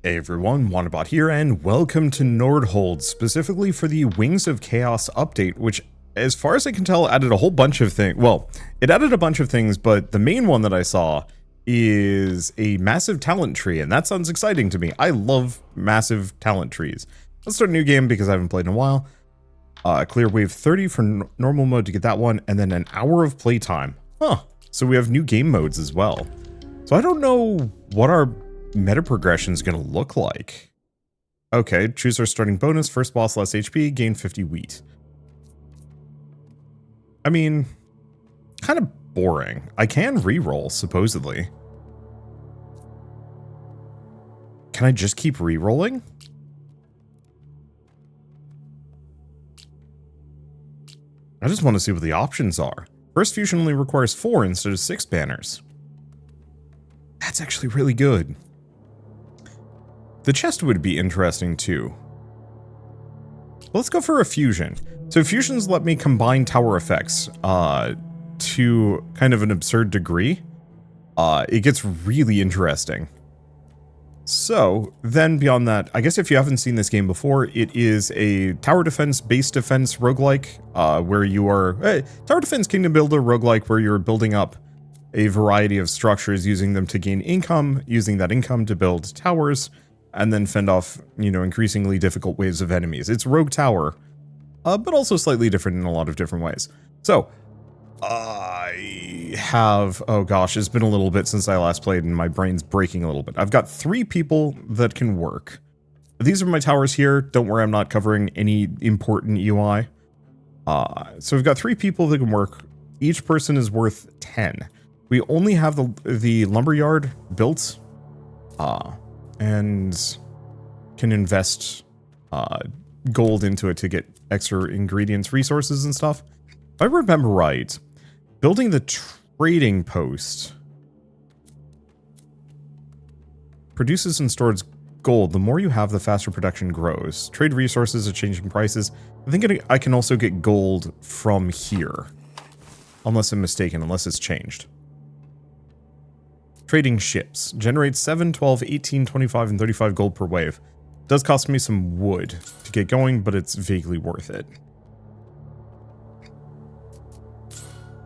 Hey everyone, Wanderbot here, and welcome to Nordhold, specifically for the Wings of Chaos update, which, as far as I can tell, added a whole bunch of things. Well, it added a bunch of things, but the main one that I saw is a massive talent tree, and that sounds exciting to me. I love massive talent trees. Let's start a new game because I haven't played in a while. Clear wave 30 for normal mode to get that one, and then an hour of playtime. Huh, so we have new game modes as well. So I don't know what our Metaprogression is going to look like. Okay, choose our starting bonus. First boss, less HP, gain 50 wheat. I mean, kind of boring. I can reroll, supposedly. Can I just keep rerolling? I just want to see what the options are. First fusion only requires 4 instead of 6 banners. That's actually really good. The chest would be interesting too. Let's go for a fusion. So fusions let me combine tower effects to kind of an absurd degree. It gets really interesting. So then beyond that, I guess if you haven't seen this game before, it is a tower defense, base defense roguelike, where you are tower defense kingdom builder roguelike, where you're building up a variety of structures, using them to gain income, using that income to build towers, and then fend off, you know, increasingly difficult waves of enemies. It's Rogue Tower, but also slightly different in a lot of different ways. So, I have, oh gosh, it's been a little bit since I last played and my brain's breaking a little bit. I've got 3 people that can work. These are my towers here. Don't worry, I'm not covering any important UI. So we've got 3 people that can work. Each person is worth 10. We only have the lumberyard built, and can invest gold into it to get extra ingredients, resources, and stuff. If I remember right, building the trading post produces and stores gold. The more you have, the faster production grows. Trade resources are changing prices. I think I can also get gold from here, unless I'm mistaken, unless it's changed. Trading ships. Generates 7, 12, 18, 25, and 35 gold per wave. Does cost me some wood to get going, but it's vaguely worth it.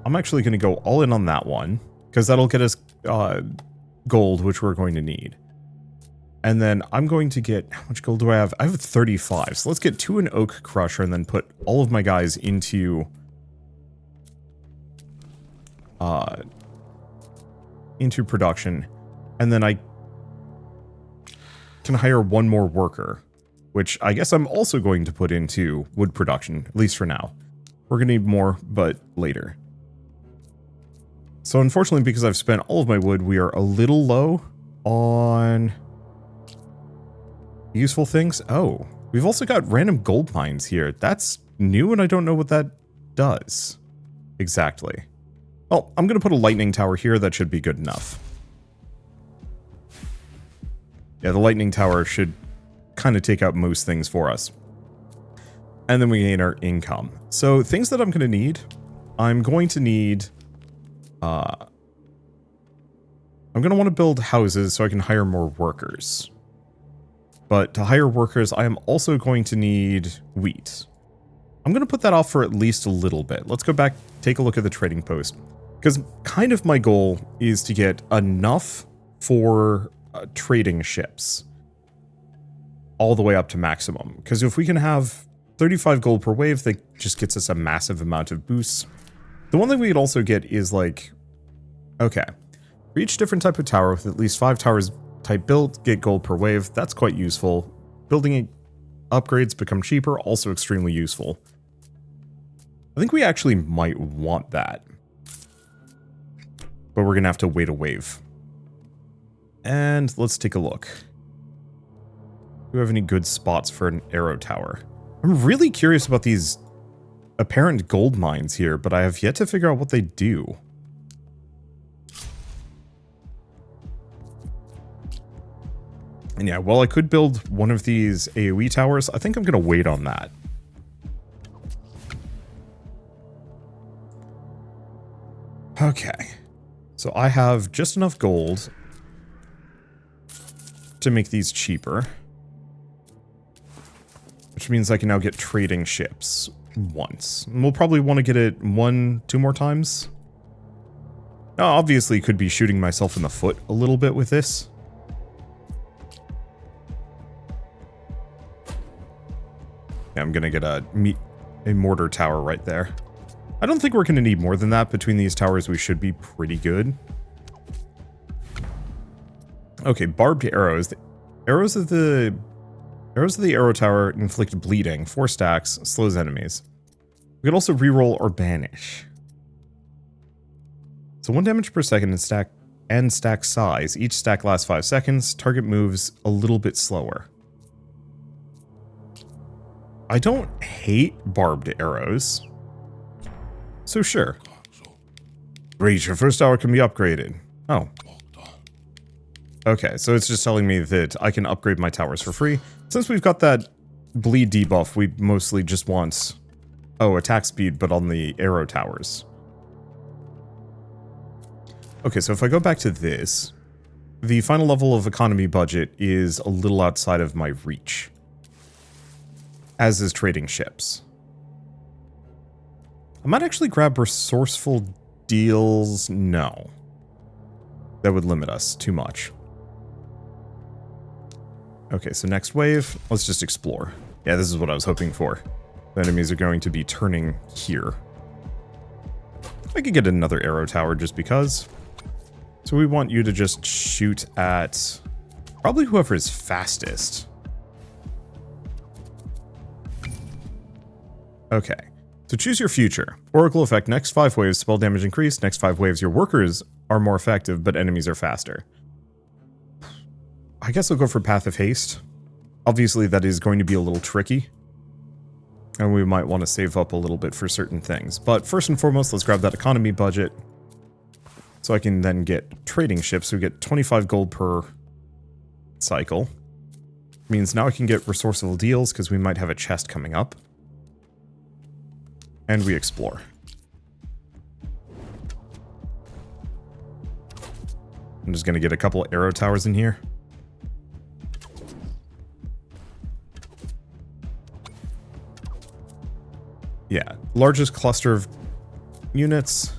I'm actually going to go all in on that one, because that'll get us gold, which we're going to need. And then I'm going to get... How much gold do I have? I have 35. So let's get 2 an oak crusher and then put all of my guys into... into production, and then I can hire 1 more worker, which I guess I'm also going to put into wood production, at least for now. We're gonna need more, but later. So unfortunately, because I've spent all of my wood, we are a little low on useful things. Oh, we've also got random gold mines here. That's new, and I don't know what that does exactly. Well, I'm going to put a lightning tower here. That should be good enough. Yeah, the lightning tower should kind of take out most things for us. And then we gain our income. So things that I'm going to need. I'm going to need... I'm going to want to build houses so I can hire more workers. But to hire workers, I am also going to need wheat. I'm going to put that off for at least a little bit. Let's go back, take a look at the trading post. Because kind of my goal is to get enough for trading ships all the way up to maximum. Because if we can have 35 gold per wave, that just gets us a massive amount of boosts. The one thing we could also get is like, okay, for each different type of tower with at least 5 towers type built, get gold per wave. That's quite useful. Building upgrades become cheaper, also extremely useful. I think we actually might want that. But we're going to have to wait a wave. And let's take a look. Do we have any good spots for an arrow tower? I'm really curious about these apparent gold mines here, but I have yet to figure out what they do. And yeah, while I could build one of these AoE towers, I think I'm going to wait on that. Okay. So I have just enough gold to make these cheaper. Which means I can now get trading ships once. And we'll probably want to get it 2 more times. Now, obviously, could be shooting myself in the foot a little bit with this. Yeah, I'm going to get a mortar tower right there. I don't think we're going to need more than that. Between these towers, we should be pretty good. Okay, barbed arrows. The arrows of the arrow tower inflict bleeding. 4 stacks, slows enemies. We could also reroll or banish. So 1 damage per second and stack size. Each stack lasts 5 seconds. Target moves a little bit slower. I don't hate barbed arrows. So sure. Great, your first tower can be upgraded. Oh. Okay, so it's just telling me that I can upgrade my towers for free. Since we've got that bleed debuff, we mostly just want, attack speed, but on the arrow towers. Okay, so if I go back to this, the final level of economy budget is a little outside of my reach. As is trading ships. I might actually grab resourceful deals. No. That would limit us too much. Okay, so next wave, let's just explore. Yeah, this is what I was hoping for. The enemies are going to be turning here. I could get another arrow tower just because. So we want you to just shoot at probably whoever is fastest. Okay, so choose your future. Oracle effect, next 5 waves, spell damage increase. Next 5 waves, your workers are more effective, but enemies are faster. I guess I'll go for Path of Haste. Obviously, that is going to be a little tricky. And we might want to save up a little bit for certain things. But first and foremost, let's grab that economy budget. So I can then get trading ships. We get 25 gold per cycle. Means now I can get resourceful deals because we might have a chest coming up. And we explore. I'm just going to get a couple of arrow towers in here. Yeah, largest cluster of units.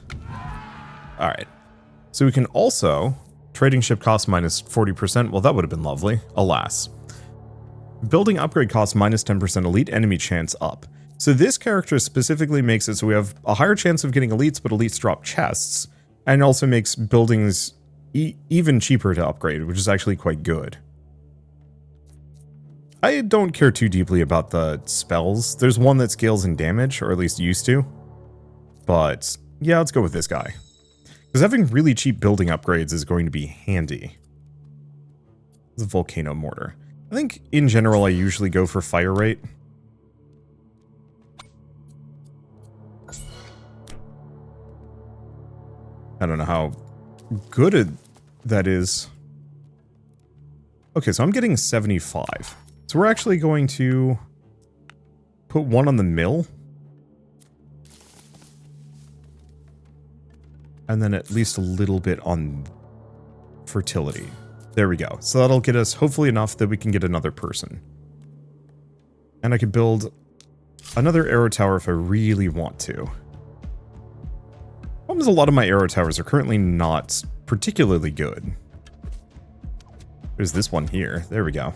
Alright. So we can also... Trading ship cost minus 40%. Well, that would have been lovely. Alas. Building upgrade cost minus 10%. Elite enemy chance up. So this character specifically makes it so we have a higher chance of getting elites, but elites drop chests. And also makes buildings even cheaper to upgrade, which is actually quite good. I don't care too deeply about the spells. There's one that scales in damage, or at least used to. But yeah, let's go with this guy. Because having really cheap building upgrades is going to be handy. It's a volcano mortar. I think in general I usually go for fire rate. I don't know how good that is. Okay, so I'm getting 75. So we're actually going to put 1 on the mill. And then at least a little bit on fertility. There we go. So that'll get us hopefully enough that we can get another person. And I could build another arrow tower if I really want to. Problem is a lot of my arrow towers are currently not particularly good. There's this one here. There we go.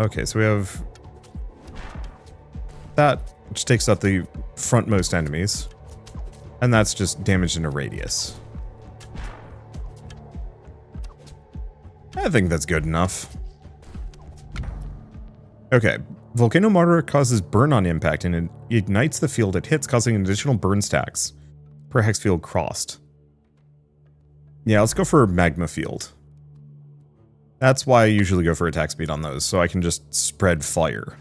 Okay, so we have that, which takes out the frontmost enemies. And that's just damage in a radius. I think that's good enough. Okay, Volcano Mortar causes burn on impact and it ignites the field it hits, causing additional burn stacks per hex field crossed. Yeah, let's go for Magma Field. That's why I usually go for attack speed on those, so I can just spread fire.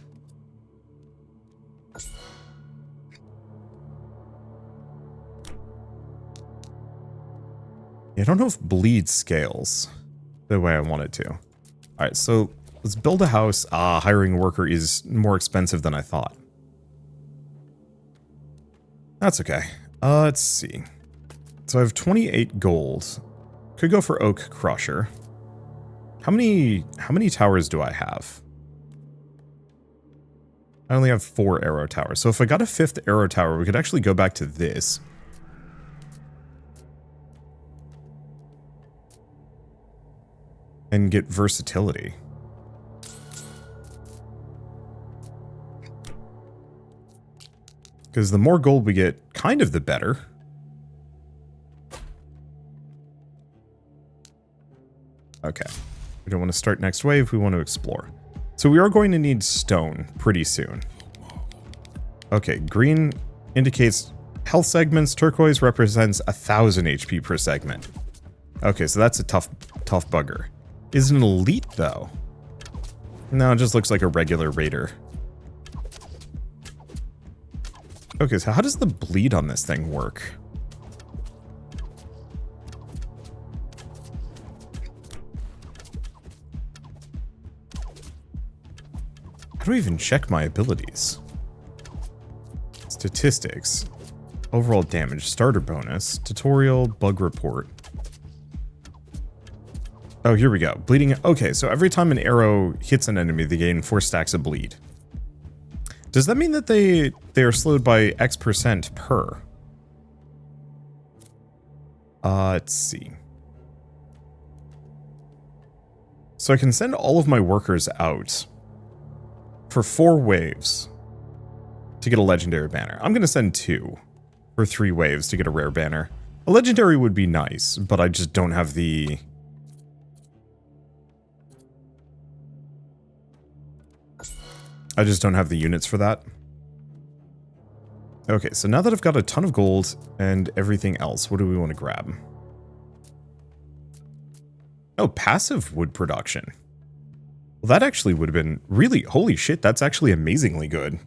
I don't know if bleed scales the way I want it to. Alright, so let's build a house. Hiring a worker is more expensive than I thought. That's okay. Let's see. So I have 28 gold. Could go for Oak Crusher. How many towers do I have? I only have 4 arrow towers. So if I got a 5th arrow tower, we could actually go back to this. And get versatility. Because the more gold we get, kind of the better. Okay. We don't want to start next wave, we want to explore. So we are going to need stone pretty soon. Okay, green indicates health segments, turquoise represents 1,000 HP per segment. Okay, so that's a tough bugger. Is an elite, though? No, it just looks like a regular raider. Okay, so how does the bleed on this thing work? How do I even check my abilities? Statistics. Overall damage. Starter bonus. Tutorial. Bug report. Oh, here we go. Bleeding. Okay, so every time an arrow hits an enemy, they gain 4 stacks of bleed. Does that mean that they are slowed by X% per? Let's see. So I can send all of my workers out for 4 waves to get a legendary banner. I'm going to send 2 for 3 waves to get a rare banner. A legendary would be nice, but I just don't have the... I just don't have the units for that. Okay, so now that I've got a ton of gold and everything else, what do we want to grab? Oh, passive wood production. Well, that actually would have been really... Holy shit, that's actually amazingly good.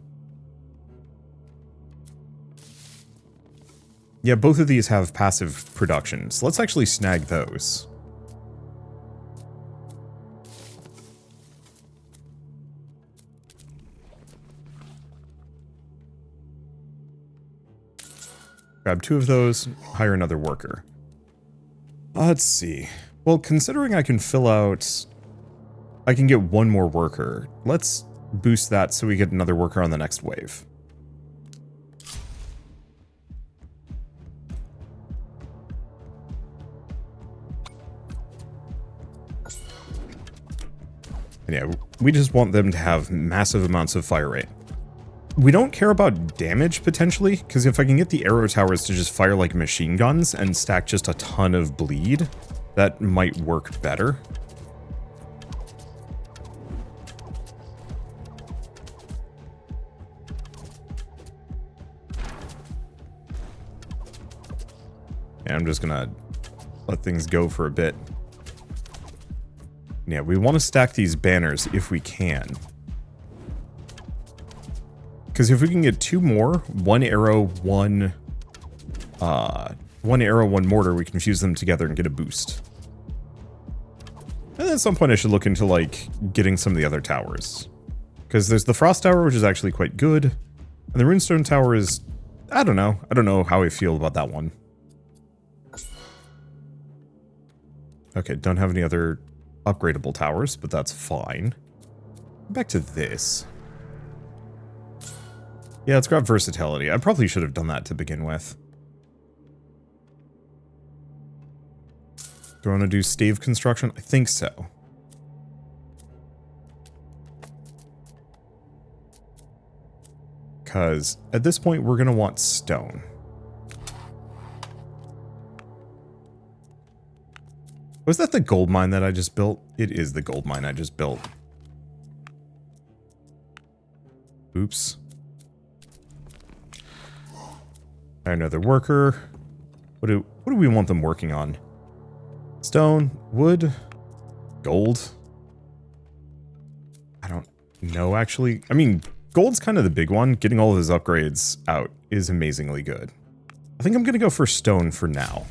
Yeah, both of these have passive production, so let's actually snag those. Grab 2 of those, hire another worker. Let's see. Well, considering I can fill out... I can get 1 more worker. Let's boost that so we get another worker on the next wave. And yeah, we just want them to have massive amounts of fire rate. We don't care about damage, potentially, because if I can get the arrow towers to just fire like machine guns and stack just a ton of bleed, that might work better. Yeah, I'm just gonna let things go for a bit. Yeah, we want to stack these banners if we can. Because if we can get 2 more, 1 arrow, 1 arrow, 1 mortar, we can fuse them together and get a boost. And at some point I should look into, like, getting some of the other towers. Because there's the Frost Tower, which is actually quite good. And the Runestone Tower is... I don't know. I don't know how I feel about that one. Okay, don't have any other upgradable towers, but that's fine. Back to this. Yeah, let's grab versatility. I probably should have done that to begin with. Do I want to do stave construction? I think so. Because at this point, we're going to want stone. Was that the gold mine that I just built? It is the gold mine I just built. Oops. Another worker. What do we want them working on? Stone, wood, gold. I don't know, actually. I mean, gold's kind of the big one. Getting all of those upgrades out is amazingly good. I think I'm going to go for stone for now.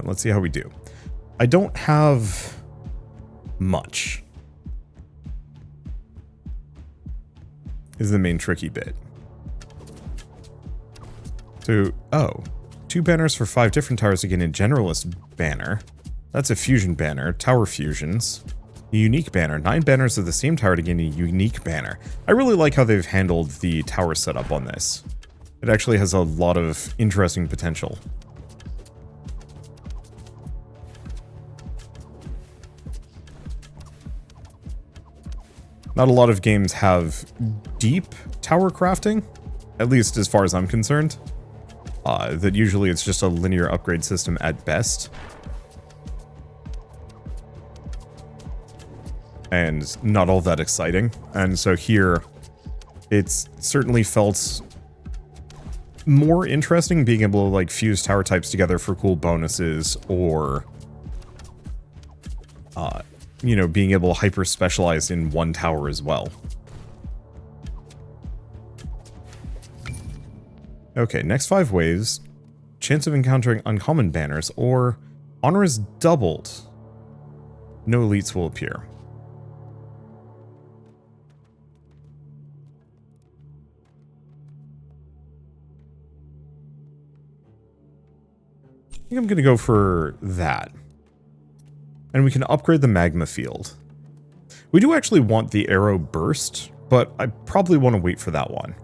Let's see how we do. I don't have much. Is the main tricky bit. So, oh, 2 banners for 5 different towers to gain a generalist banner. That's a fusion banner, tower fusions. A unique banner, 9 banners of the same tower to gain a unique banner. I really like how they've handled the tower setup on this. It actually has a lot of interesting potential. Not a lot of games have deep tower crafting, at least as far as I'm concerned. That usually it's just a linear upgrade system at best. And not all that exciting. And so here, it's certainly felt more interesting being able to like fuse tower types together for cool bonuses, or you know, being able to hyper specialize in one tower as well. Okay, next 5 waves. Chance of encountering uncommon banners, or honor is doubled. No elites will appear. I think I'm going to go for that. And we can upgrade the magma field. We do actually want the arrow burst, but I probably want to wait for that one.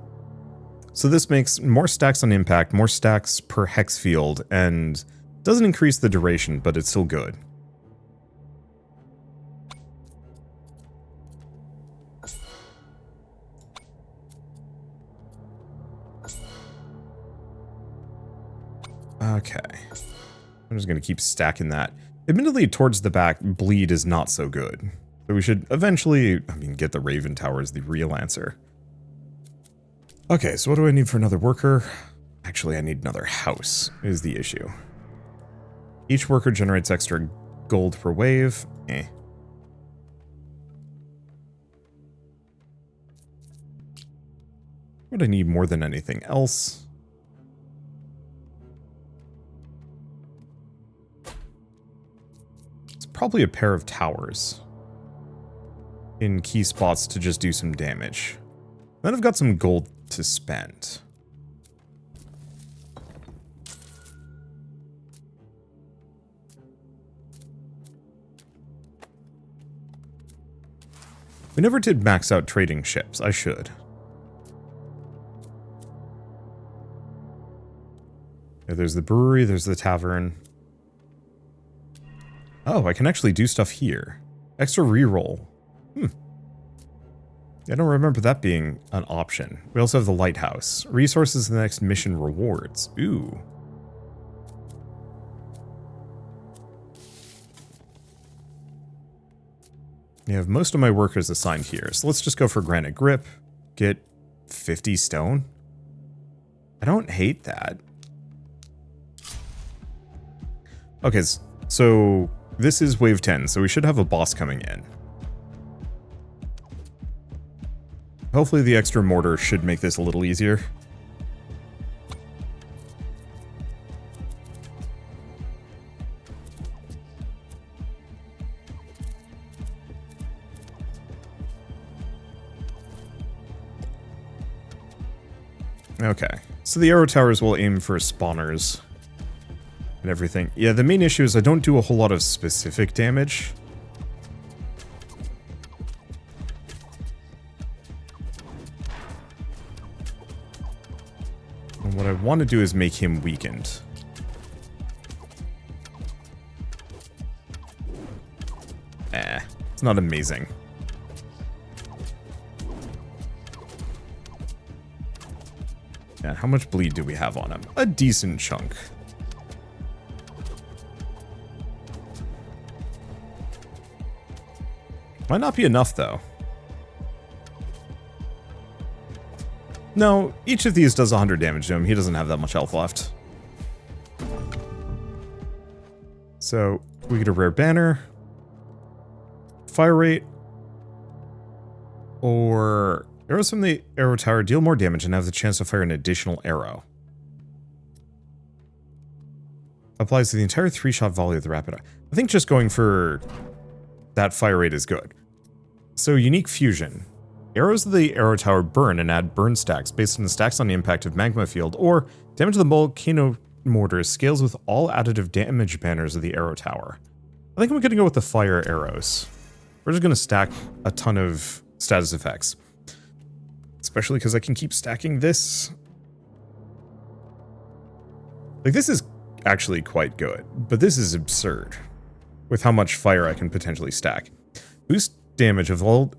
So this makes more stacks on impact, more stacks per hex field, and doesn't increase the duration, but it's still good. Okay. I'm just going to keep stacking that. Admittedly, towards the back, bleed is not so good. So we should eventually, get the Raven Tower as the real answer. Okay, so what do I need for another worker? Actually, I need another house, is the issue. Each worker generates extra gold per wave. What I need more than anything else? Probably a pair of towers in key spots to just do some damage. Then I've got some gold to spend. We never did max out trading ships. I should. Yeah, there's the brewery, there's the tavern. Oh, I can actually do stuff here. Extra reroll. I don't remember that being an option. We also have the lighthouse. Resources in the next mission rewards. Ooh. I have most of my workers assigned here, so let's just go for granite grip. Get 50 stone. I don't hate that. Okay, so this is wave 10, so we should have a boss coming in. Hopefully the extra mortar should make this a little easier. Okay, so the arrow towers will aim for spawners and everything. Yeah, the main issue is I don't do a whole lot of specific damage. And what I want to do is make him weakened. It's not amazing. Yeah, how much bleed do we have on him? A decent chunk. Might not be enough, though. No, each of these does 100 damage to him. He doesn't have that much health left. So, we get a rare banner. Fire rate. Or arrows from the arrow tower deal more damage and have the chance to fire an additional arrow. Applies to the entire 3-shot volley of the rapid eye. I think just going for that fire rate is good. So, unique fusion. Arrows of the arrow tower burn and add burn stacks based on the stacks on the impact of magma field, or damage to the volcano mortar scales with all additive damage banners of the arrow tower. I think I'm going to go with the fire arrows. We're just going to stack a ton of status effects. Especially because I can keep stacking this. Like, this is actually quite good, but this is absurd with how much fire I can potentially stack. Boost damage of all,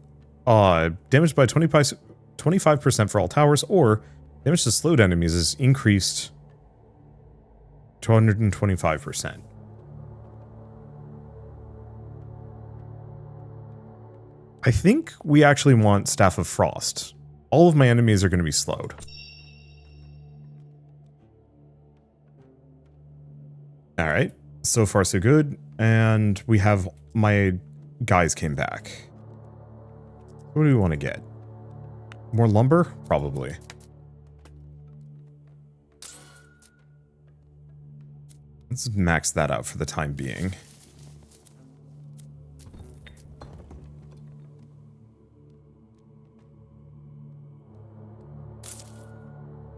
damage by 25% for all towers, or damage to slowed enemies is increased to 125%. I think we actually want Staff of Frost. All of my enemies are going to be slowed. Alright, so far so good, and we have my guys came back. What do we want to get? More lumber? Probably. Let's max that out for the time being.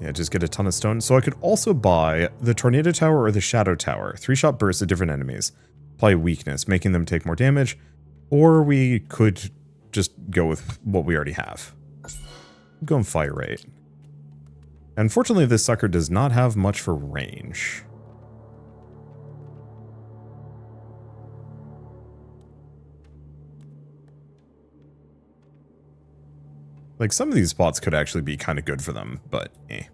Yeah, just get a ton of stone. So I could also buy the Tornado Tower or the Shadow Tower. 3-shot bursts at different enemies. Apply weakness, making them take more damage. Or we could just go with what we already have. Go on fire rate. Unfortunately, this sucker does not have much for range. Like, some of these spots could actually be kind of good for them, but eh.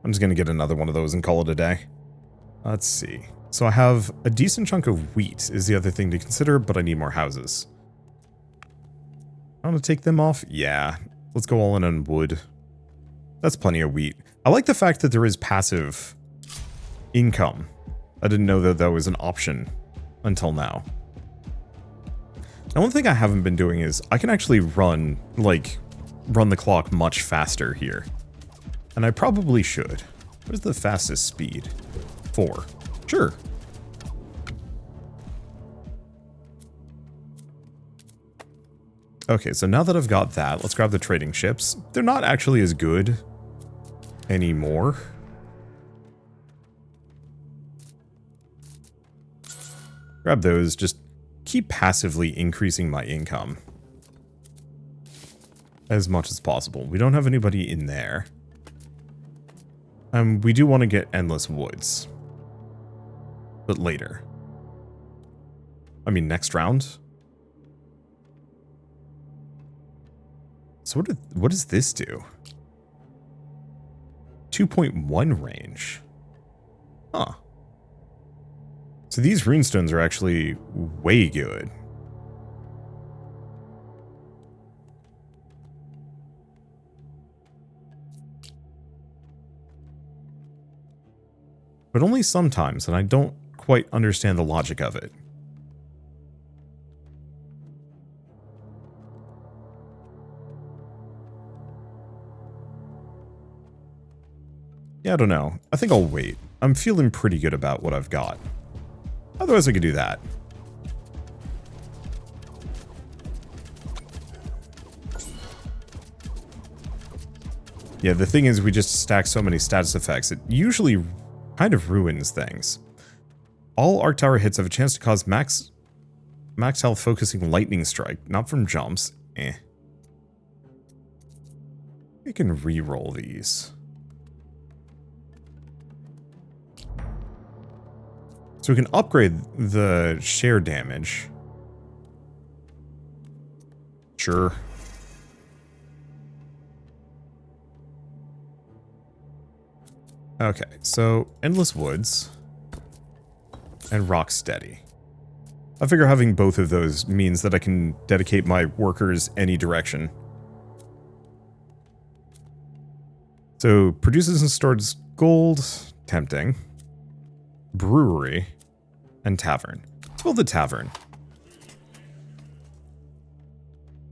I'm just going to get another one of those and call it a day. Let's see. So I have a decent chunk of wheat is the other thing to consider, but I need more houses. I want to take them off? Yeah. Let's go all in on wood. That's plenty of wheat. I like the fact that there is passive income. I didn't know that that was an option until now. Now, one thing I haven't been doing is I can actually run the clock much faster here. And I probably should. What is the fastest speed? 4. Sure. Okay, so now that I've got that, let's grab the trading ships. They're not actually as good anymore. Grab those, just keep passively increasing my income as much as possible. We don't have anybody in there. We do want to get Endless Woods. But later. I mean, next round? So what does this do? 2.1 range. Huh. So these runestones are actually way good. But only sometimes, and I don't quite understand the logic of it. Yeah, I don't know. I think I'll wait. I'm feeling pretty good about what I've got. Otherwise, I could do that. Yeah, the thing is, we just stack so many status effects, it usually kind of ruins things. All Arc Tower hits have a chance to cause max health focusing lightning strike, not from jumps. Eh. We can re-roll these. So we can upgrade the share damage. Sure. Okay, so Endless Woods and Rock Steady. I figure having both of those means that I can dedicate my workers any direction. So produces and stores gold, tempting. Brewery, and tavern. Let's build the tavern.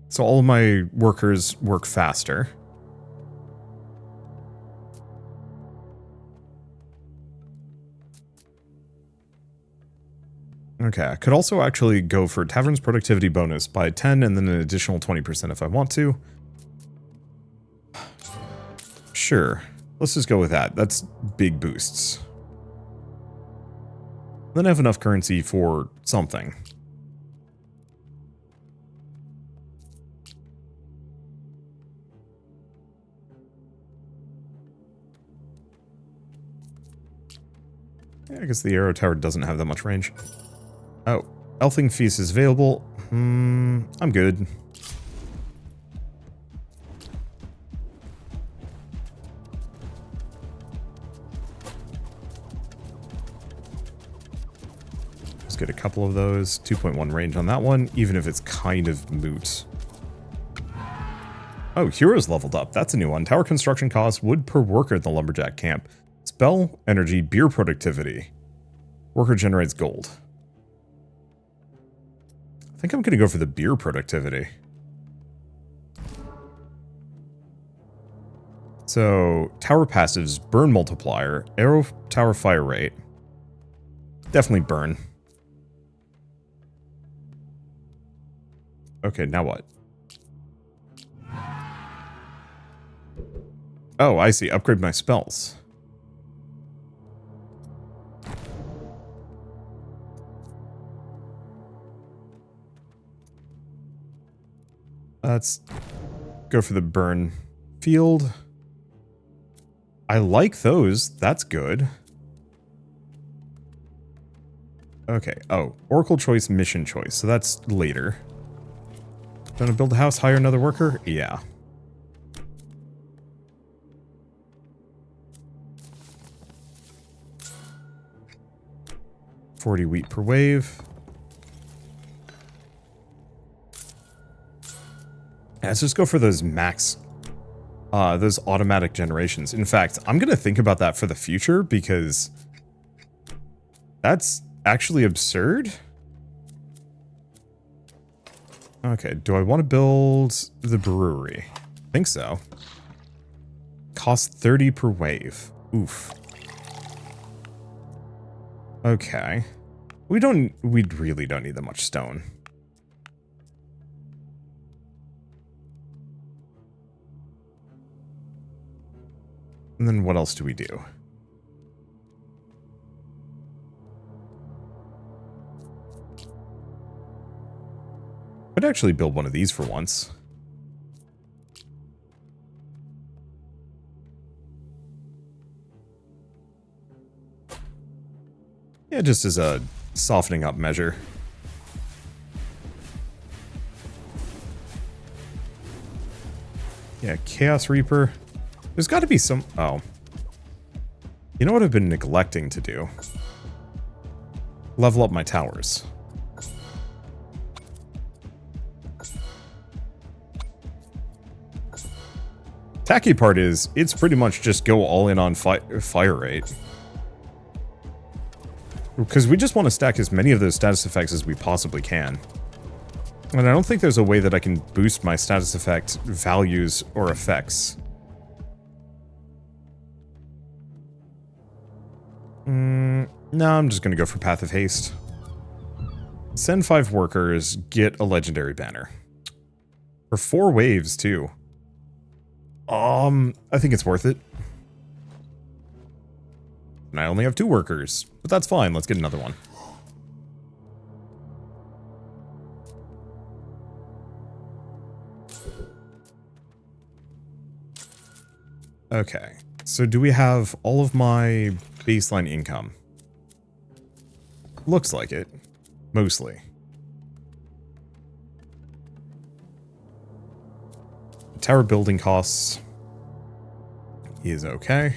So all of my workers work faster. Okay, I could also actually go for Tavern's productivity bonus by 10 and then an additional 20% if I want to. Sure, let's just go with that. That's big boosts. Then I have enough currency for something. I guess the arrow tower doesn't have that much range. Oh, Elfing Feast is available. I'm good. Just get a couple of those. 2.1 range on that one, even if it's kind of moot. Oh, Heroes leveled up. That's a new one. Tower construction cost, wood per worker at the Lumberjack camp. Spell, energy, beer productivity. Worker generates gold. I think I'm going to go for the beer productivity. So, tower passives, burn multiplier, arrow tower fire rate. Definitely burn. Okay, now what? Oh, I see. Upgrade my spells. Let's go for the burn field. I like those. That's good. Okay. Oh, Oracle choice, mission choice. So that's later. Gonna build a house, hire another worker? Yeah. $40 wheat per wave. Yeah, let's just go for those max, those automatic generations. In fact, I'm going to think about that for the future because that's actually absurd. Okay, do I want to build the brewery? I think so. Cost 30 per wave. Oof. Okay. We really don't need that much stone. And then what else do we do? I'd actually build one of these for once. Yeah, just as a softening up measure. Yeah, Chaos Reaper. There's got to be some... Oh. You know what I've been neglecting to do? Level up my towers. Tacky part is, it's pretty much just go all in on fire rate. Because we just want to stack as many of those status effects as we possibly can. And I don't think there's a way that I can boost my status effect values or effects. No, I'm just going to go for Path of Haste. Send 5 workers, get a legendary banner. For 4 waves, too. I think it's worth it. And I only have 2 workers, but that's fine. Let's get another one. Okay, so do we have all of my baseline income? Looks like it. Mostly. Tower building costs is okay.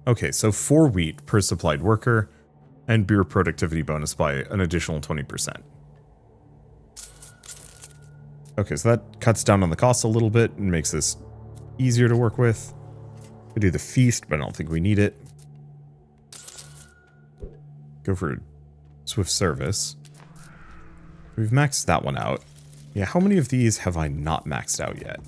Okay, so 4 wheat per supplied worker, and beer productivity bonus by an additional 20%. Okay, so that cuts down on the costs a little bit and makes this easier to work with. We do the feast, but I don't think we need it. Go for swift service. We've maxed that one out. Yeah, how many of these have I not maxed out yet?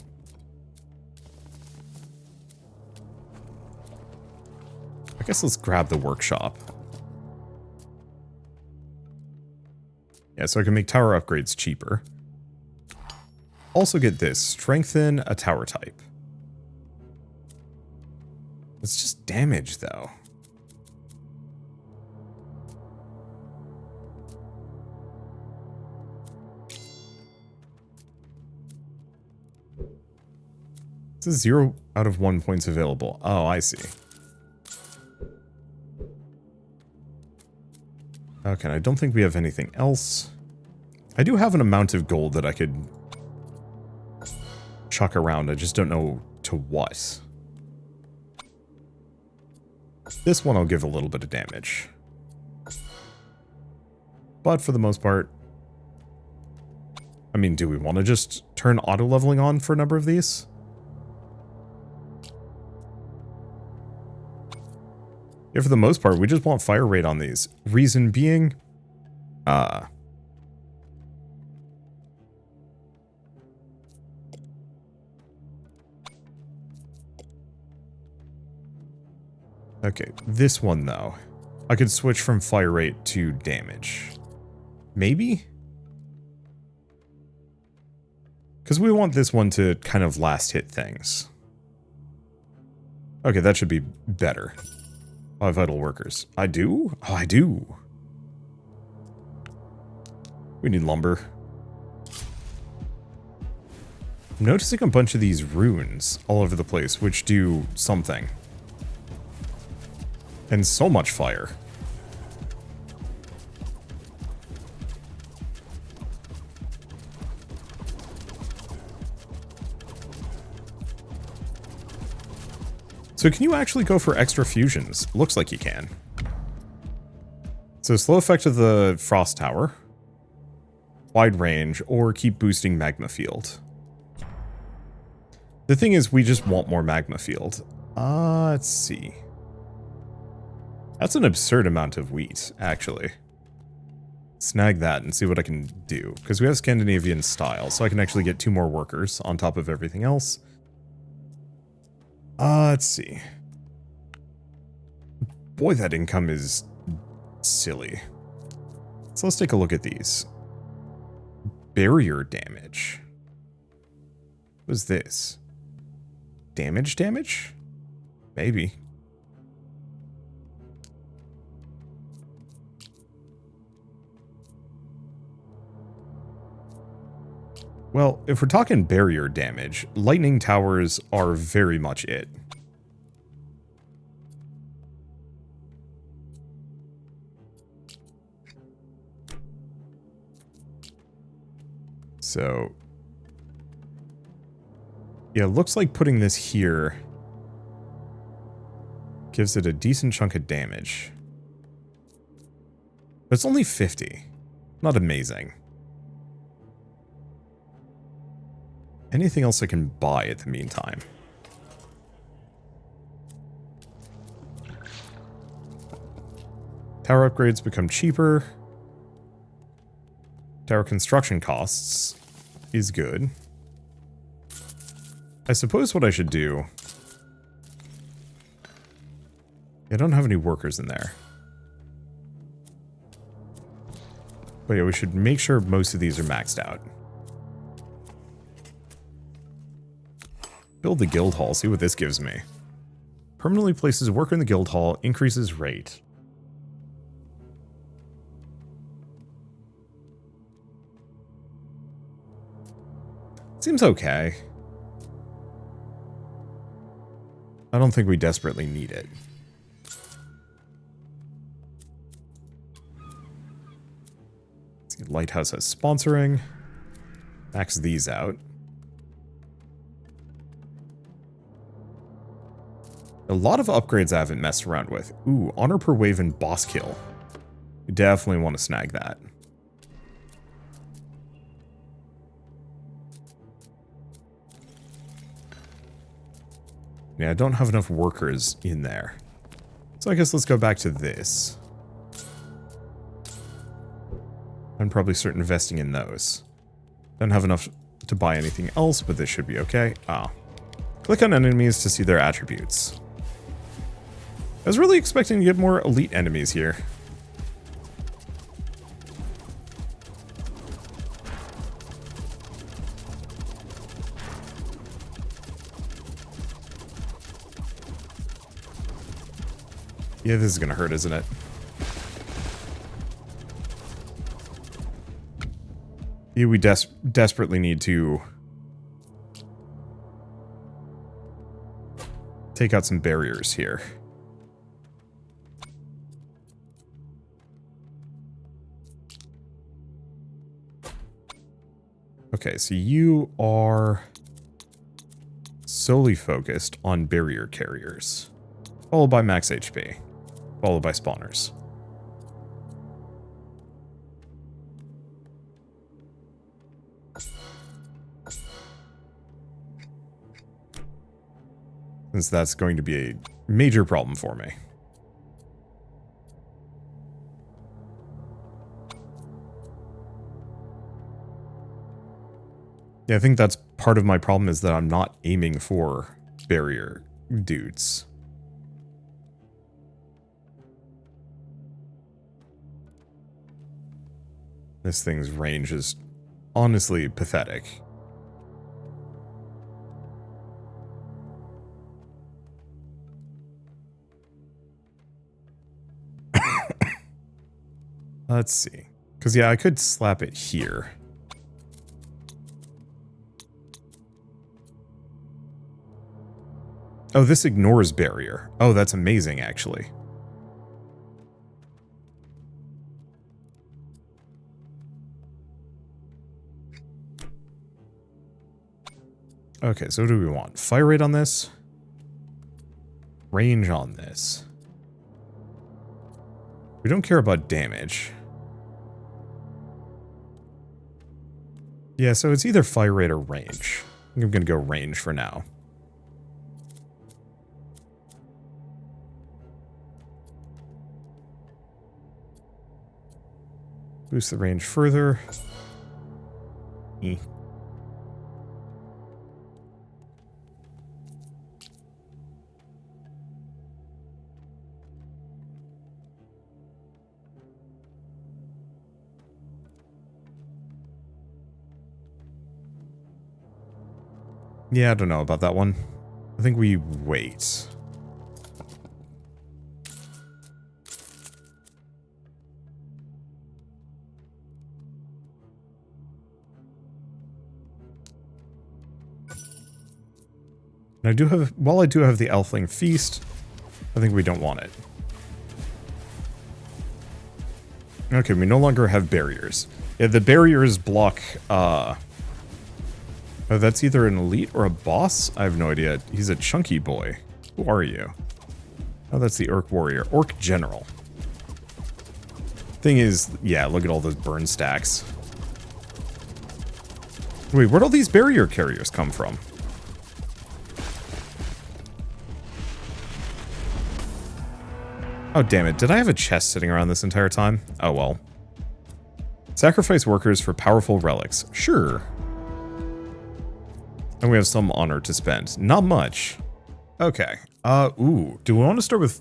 I guess let's grab the workshop. Yeah, so I can make tower upgrades cheaper. Also get this, strengthen a tower type. It's just damage though. This is 0 out of 1 points available. Oh, I see. Okay, I don't think we have anything else. I do have an amount of gold that I could chuck around. I just don't know to what. This one I'll give a little bit of damage. But for the most part... I mean, do we want to just turn auto-leveling on for a number of these? Yeah, for the most part, we just want fire rate on these. Reason being... Okay, this one though. I could switch from fire rate to damage. Maybe? Because we want this one to kind of last hit things. Okay, that should be better. 5 vital workers. I do? Oh, I do. We need lumber. I'm noticing a bunch of these runes all over the place, which do something. And so much fire. So can you actually go for extra fusions? Looks like you can. So slow effect of the frost tower. Wide range, or keep boosting magma field. The thing is, we just want more magma field. Let's see. That's an absurd amount of wheat, actually. Snag that and see what I can do. Because we have Scandinavian style, so I can actually get 2 more workers on top of everything else. Let's see. Boy, that income is silly. So let's take a look at these. Barrier damage. What is this? Damage? Maybe. Well, if we're talking barrier damage, lightning towers are very much it. So, yeah, it looks like putting this here gives it a decent chunk of damage. But it's only 50. Not amazing. Anything else I can buy at the meantime? Tower upgrades become cheaper. Tower construction costs is good. I suppose what I should do... I don't have any workers in there. But yeah, we should make sure most of these are maxed out. Build the guild hall, see what this gives me. Permanently places a worker in the guild hall, increases rate. Seems okay. I don't think we desperately need it. Let's see, Lighthouse has sponsoring. Max these out. A lot of upgrades I haven't messed around with. Ooh, honor per wave and boss kill. We definitely want to snag that. Yeah, I don't have enough workers in there. So I guess let's go back to this. I'm probably start investing in those. Don't have enough to buy anything else, but this should be okay. Ah. Click on enemies to see their attributes. I was really expecting to get more elite enemies here. Yeah, this is gonna hurt, isn't it? Yeah, we desperately need to take out some barriers here. Okay, so you are solely focused on barrier carriers, followed by max HP, followed by spawners. Since that's going to be a major problem for me. Yeah, I think that's part of my problem is that I'm not aiming for barrier dudes. This thing's range is honestly pathetic. Let's see. Because, yeah, I could slap it here. Oh, this ignores barrier. Oh, that's amazing, actually. Okay, so what do we want? Fire rate on this? Range on this. We don't care about damage. Yeah, so it's either fire rate or range. I think I'm going to go range for now. Boost the range further. Yeah, I don't know about that one. I think we wait. And I do have, while I do have the Elfling Feast, I think we don't want it. Okay, we no longer have barriers. Yeah, the barriers block, oh, that's either an elite or a boss? I have no idea. He's a chunky boy. Who are you? Oh, that's the Orc Warrior. Orc General. Thing is, yeah, look at all those burn stacks. Wait, where'd all these barrier carriers come from? Oh, damn it. Did I have a chest sitting around this entire time? Oh, well. Sacrifice workers for powerful relics. Sure. And we have some honor to spend. Not much. Okay. Ooh. Do we want to start with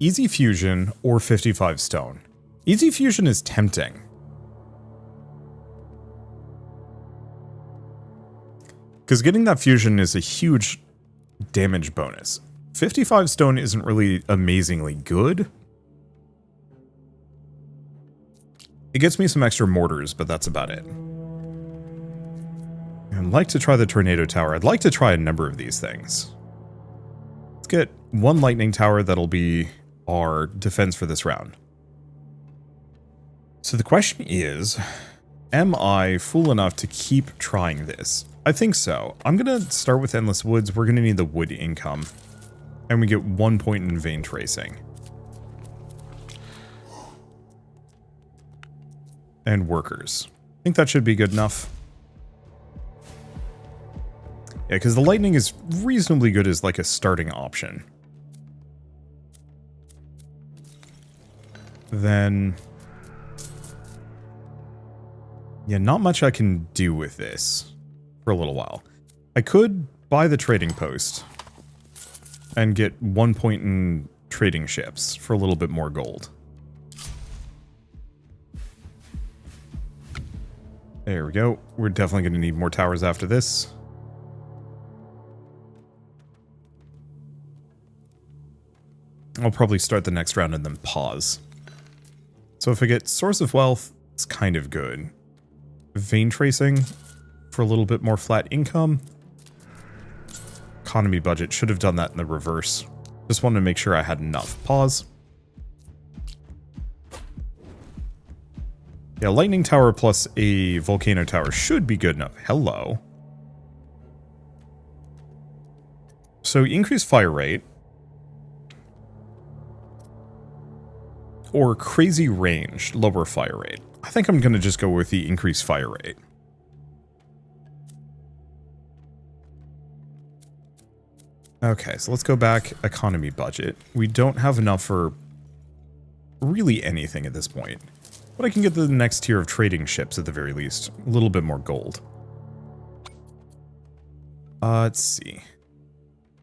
Easy Fusion or 55 Stone? Easy Fusion is tempting. Because getting that fusion is a huge damage bonus. 55 Stone isn't really amazingly good. It gets me some extra mortars, but that's about it. I'd like to try the Tornado Tower. I'd like to try a number of these things. Let's get one Lightning Tower that'll be our defense for this round. So the question is, am I fool enough to keep trying this? I think so. I'm going to start with Endless Woods. We're going to need the wood income. And we get 1 point in vein tracing. And workers. I think that should be good enough. Yeah, because the lightning is reasonably good as like a starting option. Then... yeah, not much I can do with this for a little while. I could buy the trading post and get 1 point in trading ships for a little bit more gold. There we go. We're definitely going to need more towers after this. I'll probably start the next round and then pause. So if I get Source of Wealth, it's kind of good. Vein Tracing for a little bit more flat income. Economy budget, should have done that in the reverse. Just wanted to make sure I had enough. Pause. Yeah, Lightning Tower plus a Volcano Tower should be good enough. Hello. So increase fire rate. Or crazy range, lower fire rate. I think I'm going to just go with the increased fire rate. Okay, so let's go back. Economy budget. We don't have enough for really anything at this point. But I can get the next tier of trading ships at the very least. A little bit more gold. Let's see.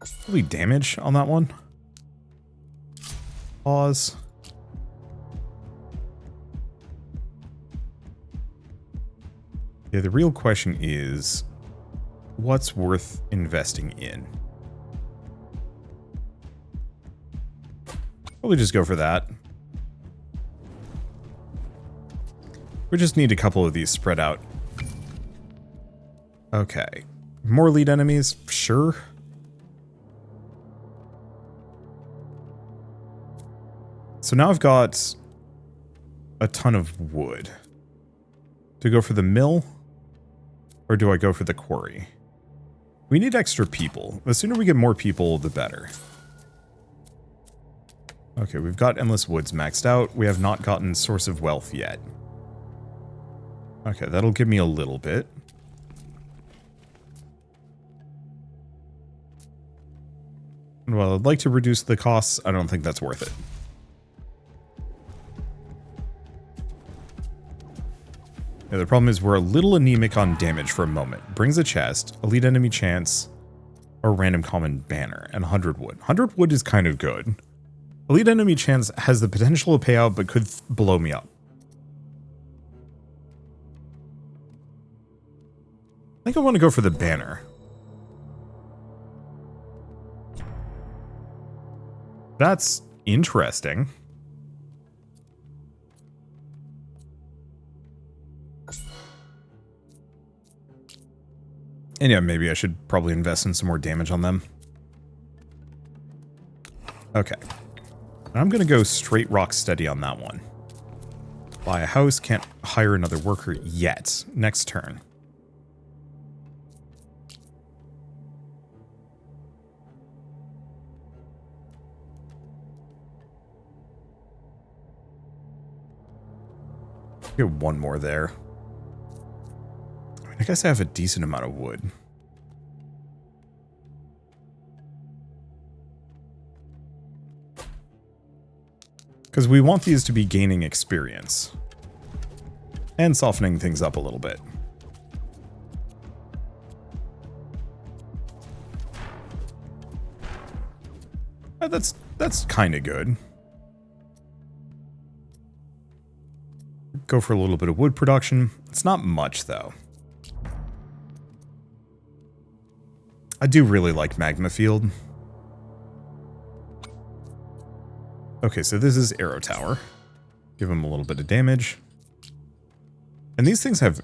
Probably damage on that one. Pause. Yeah, the real question is, what's worth investing in? Probably just go for that. We just need a couple of these spread out. Okay. More lead enemies? Sure. So now I've got a ton of wood. Do I go for the mill? Or do I go for the quarry? We need extra people. The sooner we get more people, the better. Okay, we've got Endless Woods maxed out. We have not gotten Source of Wealth yet. Okay, that'll give me a little bit. Well, I'd like to reduce the costs. I don't think that's worth it. Yeah, the problem is we're a little anemic on damage for a moment. Brings a chest, elite enemy chance, or random common banner, and 100 wood. 100 wood is kind of good. Elite enemy chance has the potential to pay out, but could blow me up. I think I want to go for the banner. That's interesting. And yeah, maybe I should probably invest in some more damage on them. Okay. I'm going to go straight rock steady on that one. Buy a house, can't hire another worker yet. Next turn. Get one more there. I guess I have a decent amount of wood. Because we want these to be gaining experience. And softening things up a little bit. That's kind of good. Go for a little bit of wood production. It's not much, though. I do really like Magma Field. Okay, so this is Arrow Tower. Give him a little bit of damage. And these things have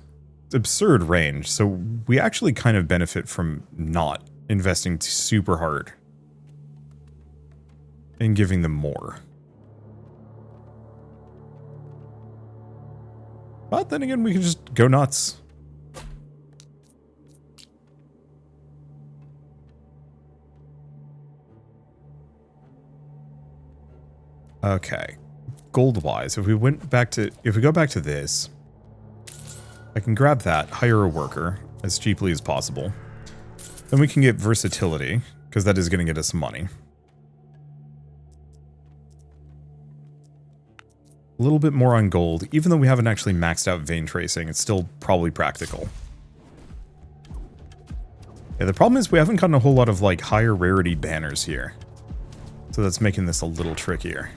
absurd range, so we actually kind of benefit from not investing super hard and giving them more. But then again, we can just go nuts. Okay, gold-wise, if we go back to this, I can grab that, hire a worker as cheaply as possible. Then we can get versatility, because that is going to get us some money. A little bit more on gold, even though we haven't actually maxed out vein tracing, it's still probably practical. Yeah, the problem is we haven't gotten a whole lot of like higher rarity banners here. So So that's making this a little trickier.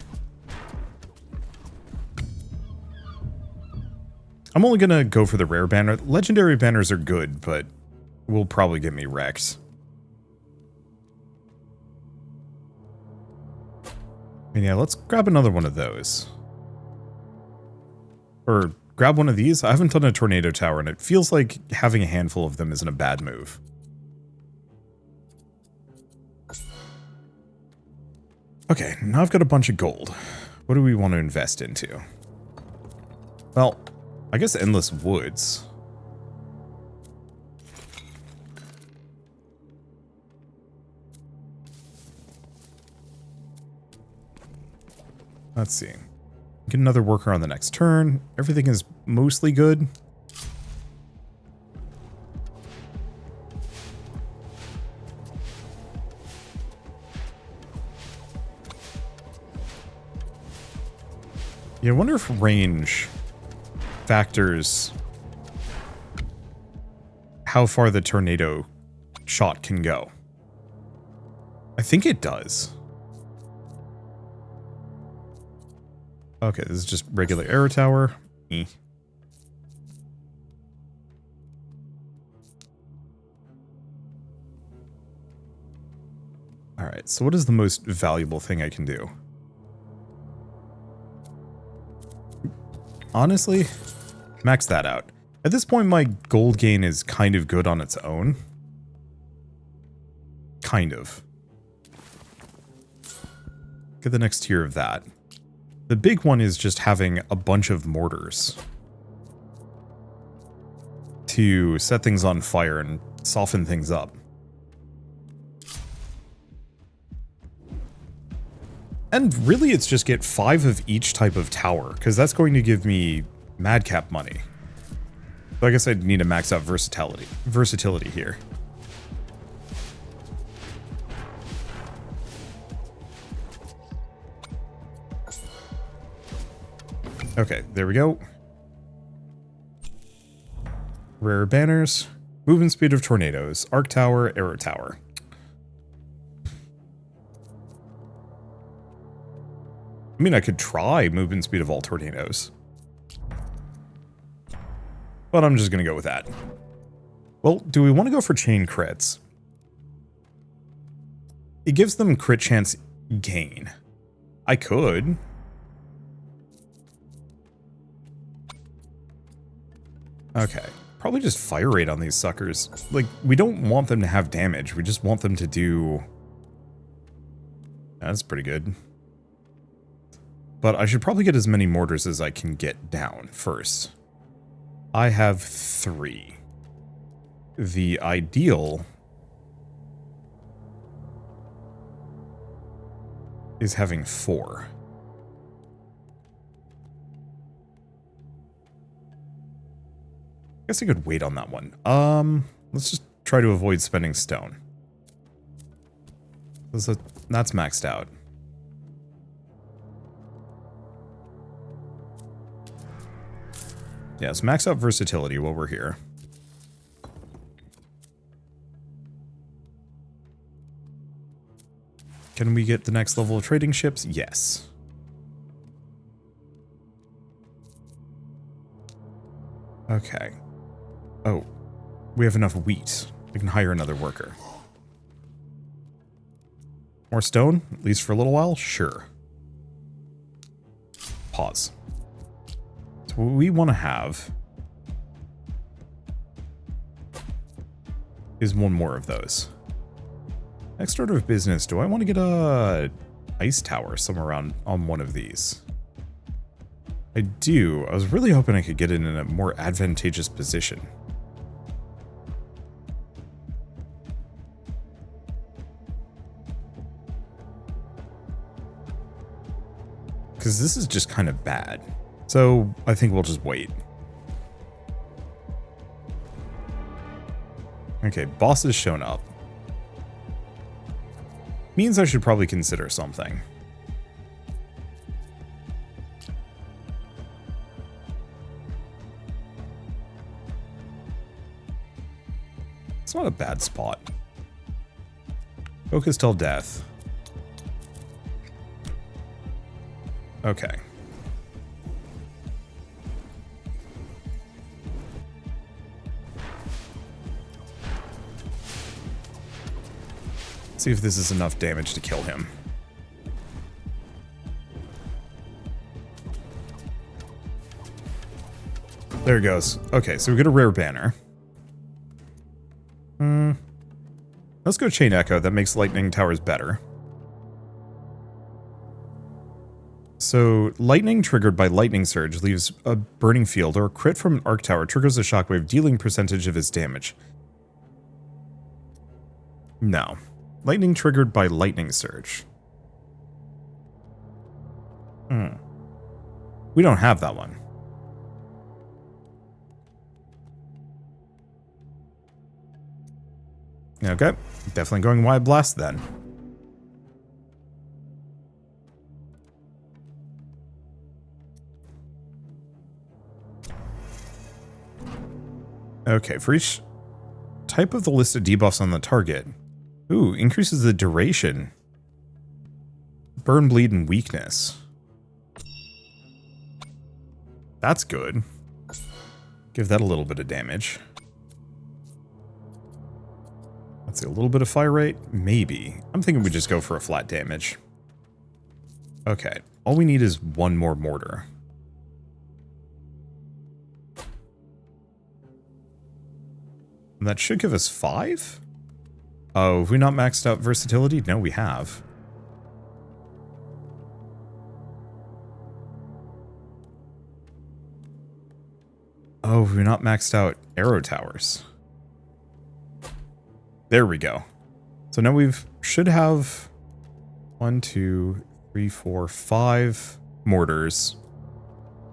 I'm only gonna go for the rare banner. Legendary banners are good, but will probably get me wrecked. And yeah, let's grab another one of those. Or grab one of these. I haven't done a tornado tower, and it feels like having a handful of them isn't a bad move. Okay, now I've got a bunch of gold. What do we want to invest into? Well, I guess endless woods. Let's see. Get another worker on the next turn. Everything is mostly good. Yeah, I wonder if range factors how far the tornado shot can go. I think it does. Okay, this is just regular arrow tower. Alright, so what is the most valuable thing I can do? Honestly, max that out. At this point, my gold gain is kind of good on its own. Kind of. Get the next tier of that. The big one is just having a bunch of mortars to set things on fire and soften things up. And really, it's just get 5 of each type of tower, because that's going to give me madcap money. So I guess I'd need to max out versatility here. Okay, there we go. Rare banners, movement speed of tornadoes, arc tower, arrow tower. I mean, I could try movement speed of all tornadoes. But I'm just going to go with that. Well, do we want to go for chain crits? It gives them crit chance gain. I could. Okay. Probably just fire rate on these suckers. Like, we don't want them to have damage. We just want them to do... That's pretty good. But I should probably get as many mortars as I can get down first. I have 3. The ideal is having 4. I guess I could wait on that one. Let's just try to avoid spending stone. That's maxed out. Yeah, let's max out versatility while we're here. Can we get the next level of trading ships? Yes. Okay. Oh, we have enough wheat. We can hire another worker. More stone, at least for a little while? Sure. Pause. So what we want to have is one more of those. Next order of business, do I want to get a ice tower somewhere around on one of these? I do. I was really hoping I could get it in a more advantageous position. Because this is just kind of bad. So I think we'll just wait. Okay, boss has shown up. Means I should probably consider something. It's not a bad spot. Focus till death. Okay. See if this is enough damage to kill him. There it goes. Okay, so we get a rare banner. Let's go Chain Echo. That makes lightning towers better. So, lightning triggered by lightning surge leaves a burning field, or a crit from an arc tower triggers a shockwave, dealing percentage of its damage. No. Lightning triggered by lightning surge. We don't have that one. Okay, definitely going Wide Blast then. Okay, for each type of the list of debuffs on the target. Ooh, increases the duration. Burn, bleed, and weakness. That's good. Give that a little bit of damage. Let's see, a little bit of fire rate? Maybe. I'm thinking we just go for a flat damage. Okay, all we need is one more mortar. And that should give us 5? Oh, have we not maxed out versatility? No, we have. Oh, have we not maxed out arrow towers? There we go. So now we should have 1, 2, 3, 4, 5 mortars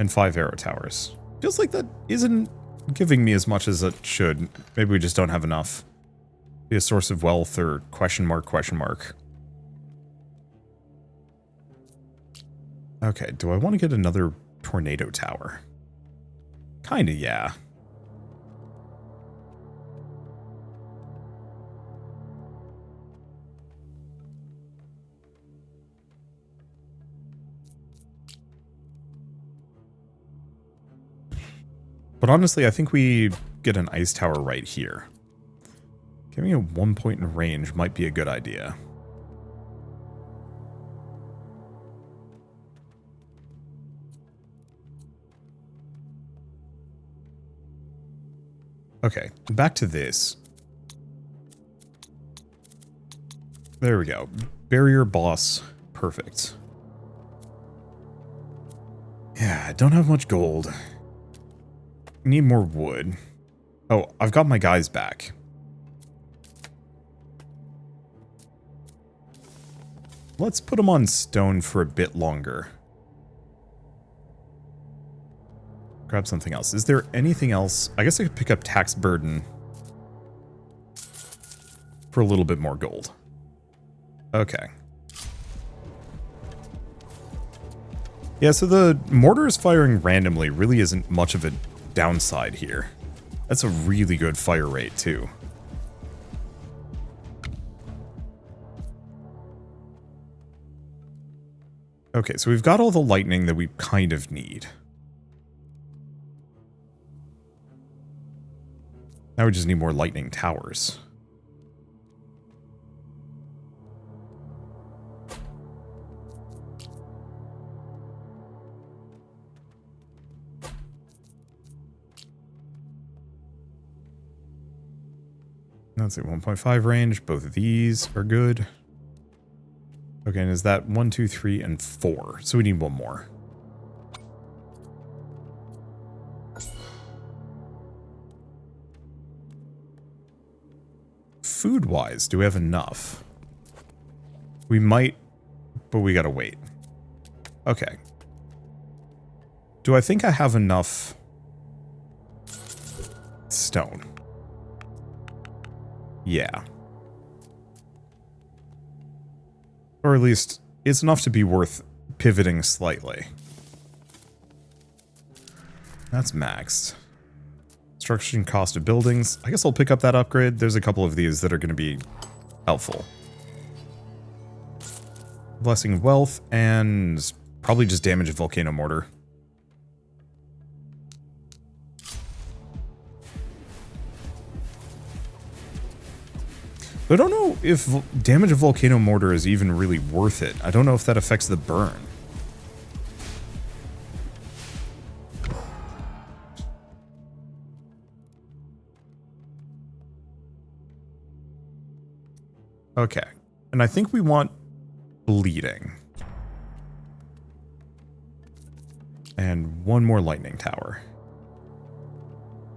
and 5 arrow towers. Feels like that isn't giving me as much as it should. Maybe we just don't have enough. Be a source of wealth or question mark, question mark. Okay, do I want to get another tornado tower? Kinda, yeah. But honestly, I think we get an ice tower right here. Giving it 1 point in range might be a good idea. Okay, back to this. There we go. Barrier boss. Perfect. Yeah, I don't have much gold. Need more wood. Oh, I've got my guys back. Let's put them on stone for a bit longer. Grab something else. Is there anything else? I guess I could pick up tax burden for a little bit more gold. Okay. Yeah, so the mortars firing randomly really isn't much of a downside here. That's a really good fire rate, too. Okay, so we've got all the lightning that we kind of need. Now we just need more lightning towers. Let's see, 1.5 range. Both of these are good. Okay, and is that 1, 2, 3, and 4? So we need one more. Food-wise, do we have enough? We might, but we gotta wait. Okay. Do I think I have enough stone? Yeah. Or at least, it's enough to be worth pivoting slightly. That's maxed. Construction cost of buildings. I guess I'll pick up that upgrade. There's a couple of these that are going to be helpful. Blessing of Wealth and probably just damage a volcano mortar. I don't know if damage a volcano mortar is even really worth it. I don't know if that affects the burn. Okay. And I think we want bleeding. And one more lightning tower.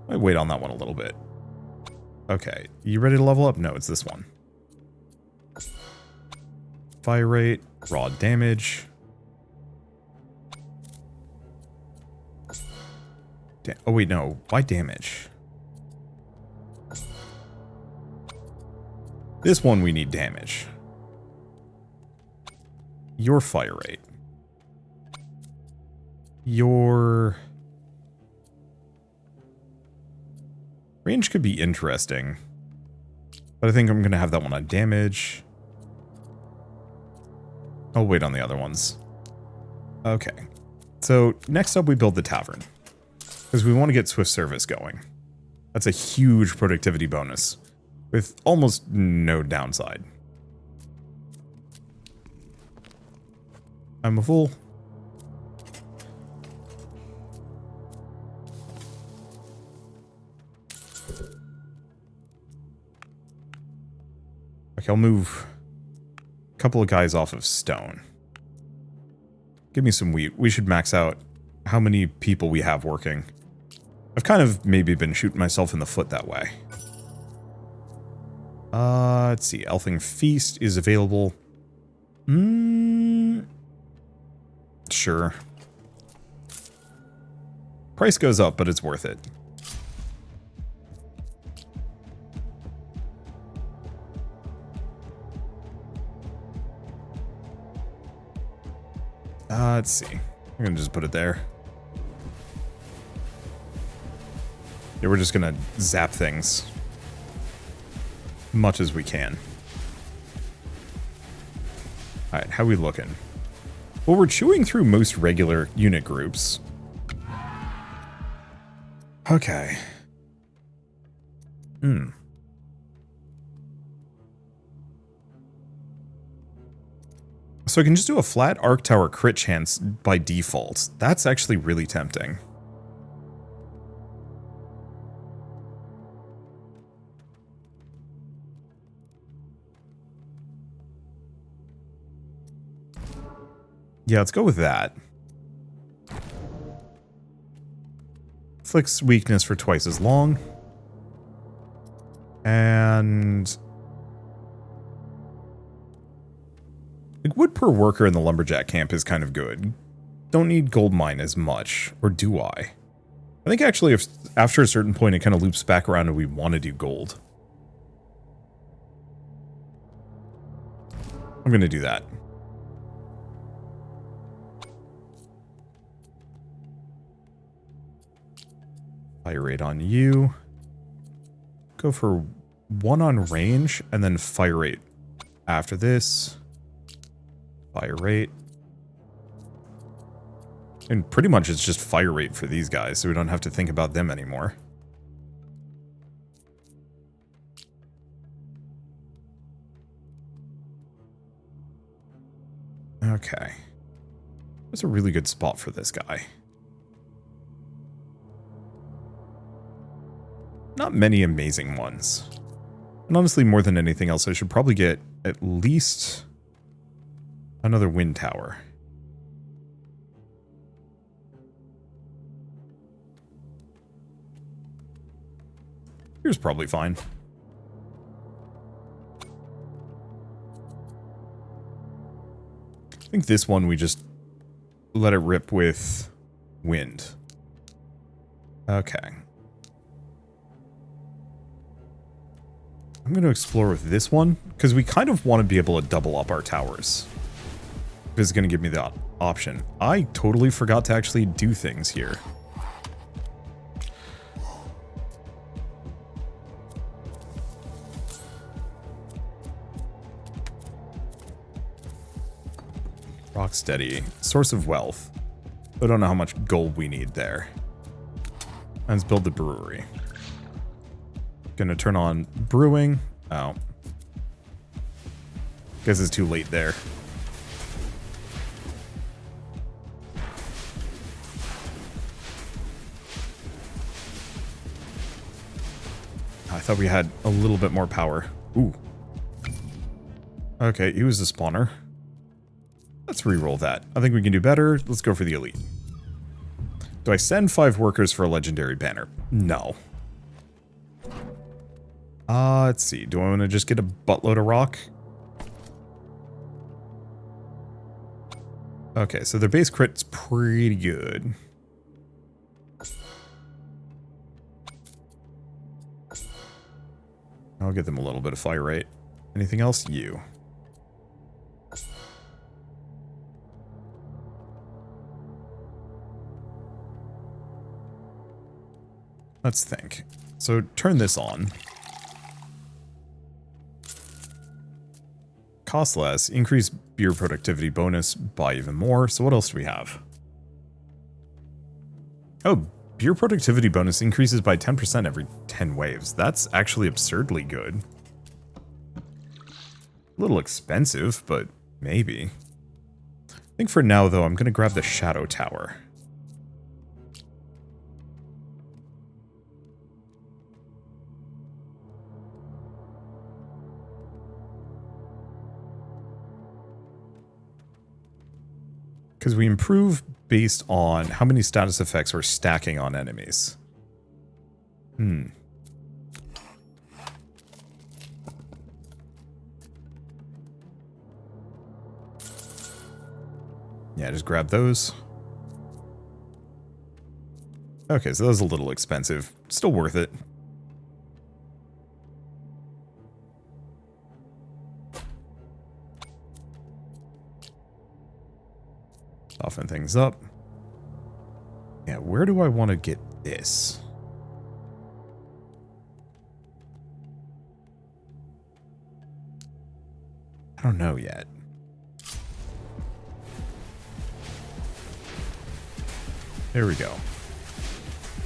I wait on that one a little bit. Okay. You ready to level up? No, it's this one. Fire rate, raw damage. Oh wait, no. Why damage? This one we need damage. Your fire rate. Your range could be interesting. But I think I'm going to have that one on damage. I'll wait on the other ones. Okay. So next up we build the tavern. Because we want to get swift service going. That's a huge productivity bonus. With almost no downside. I'm a fool. Okay, I'll move a couple of guys off of stone. Give me some wheat. We should max out how many people we have working. I've kind of maybe been shooting myself in the foot that way. Let's see. Elfing Feast is available. Sure. Price goes up, but it's worth it. Let's see. I'm gonna just put it there. Yeah, we're just gonna zap things. Much as we can. Alright, how we looking? Well, we're chewing through most regular unit groups. Okay. So I can just do a flat arc tower crit chance by default. That's actually really tempting. Yeah, let's go with that. Inflicts weakness for twice as long. And like wood per worker in the lumberjack camp is kind of good. Don't need gold mine as much, or do I? I think actually if after a certain point it kind of loops back around and we want to do gold. I'm going to do that. Fire rate on you. Go for 1 on range, and then fire rate after this. Fire rate. And pretty much it's just fire rate for these guys, so we don't have to think about them anymore. Okay. That's a really good spot for this guy. Not many amazing ones. And honestly, more than anything else, I should probably get at least another wind tower. Here's probably fine. I think this one we just let it rip with wind. Okay. I'm going to explore with this one, because we kind of want to be able to double up our towers. This is going to give me the option. I totally forgot to actually do things here. Rocksteady. Source of wealth. I don't know how much gold we need there. Let's build the brewery. Gonna turn on brewing. Oh. Guess it's too late there. I thought we had a little bit more power. Ooh. Okay, he was a spawner. Let's re-roll that. I think we can do better. Let's go for the elite. Do I send 5 workers for a legendary banner? No. Let's see. Do I want to just get a buttload of rock? Okay, so their base crit's pretty good. I'll give them a little bit of fire rate. Anything else? You. Let's think. So turn this on. Cost less. Increase beer productivity bonus by even more. So what else do we have? Oh, beer productivity bonus increases by 10% every 10 waves. That's actually absurdly good. A little expensive, but maybe. I think for now, though, I'm going to grab the Shadow Tower. Because we improve based on how many status effects we're stacking on enemies. Yeah, just grab those. Okay, so that was a little expensive. Still worth it. Soften things up. Yeah, where do I want to get this? I don't know yet. There we go.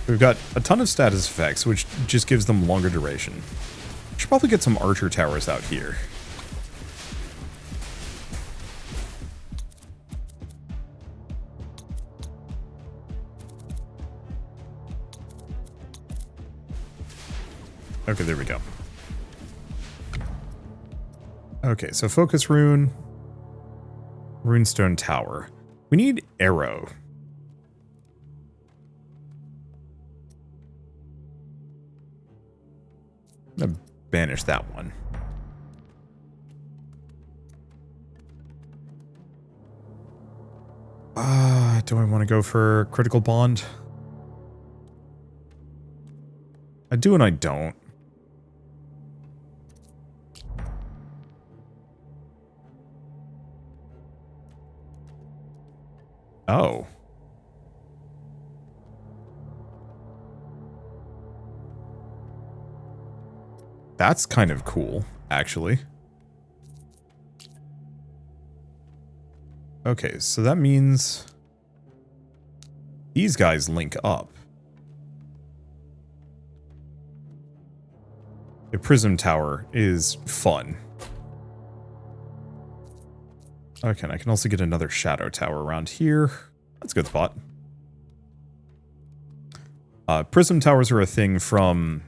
We've got a ton of status effects, which just gives them longer duration. Should probably get some archer towers out here. Okay, there we go. Okay, so focus rune. Runestone tower. We need arrow. I'm gonna banish that one. Do I want to go for critical bond? I do and I don't. Oh. That's kind of cool, actually. Okay, so that means these guys link up. The prism tower is fun. Okay, and I can also get another shadow tower around here. That's a good spot. Prism towers are a thing from...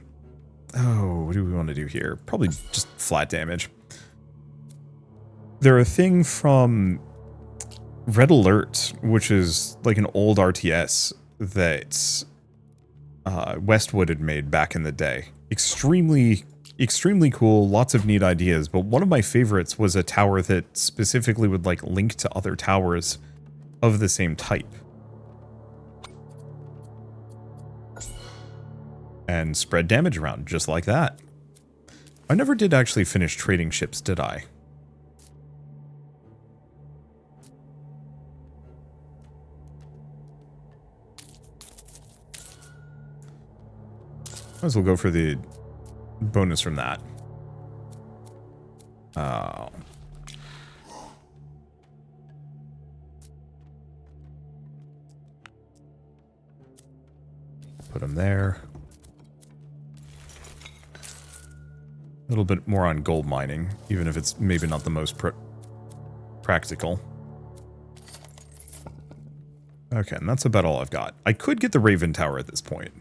Oh, what do we want to do here? Probably just flat damage. They're a thing from Red Alert, which is like an old RTS that Westwood had made back in the day. Extremely cool, lots of neat ideas, but one of my favorites was a tower that specifically would like link to other towers of the same type. And spread damage around, just like that. I never did actually finish trading ships, did I? Might as well go for the bonus from that. Oh. Put them there. A little bit more on gold mining, even if it's maybe not the most practical. Okay, and that's about all I've got. I could get the Raven Tower at this point.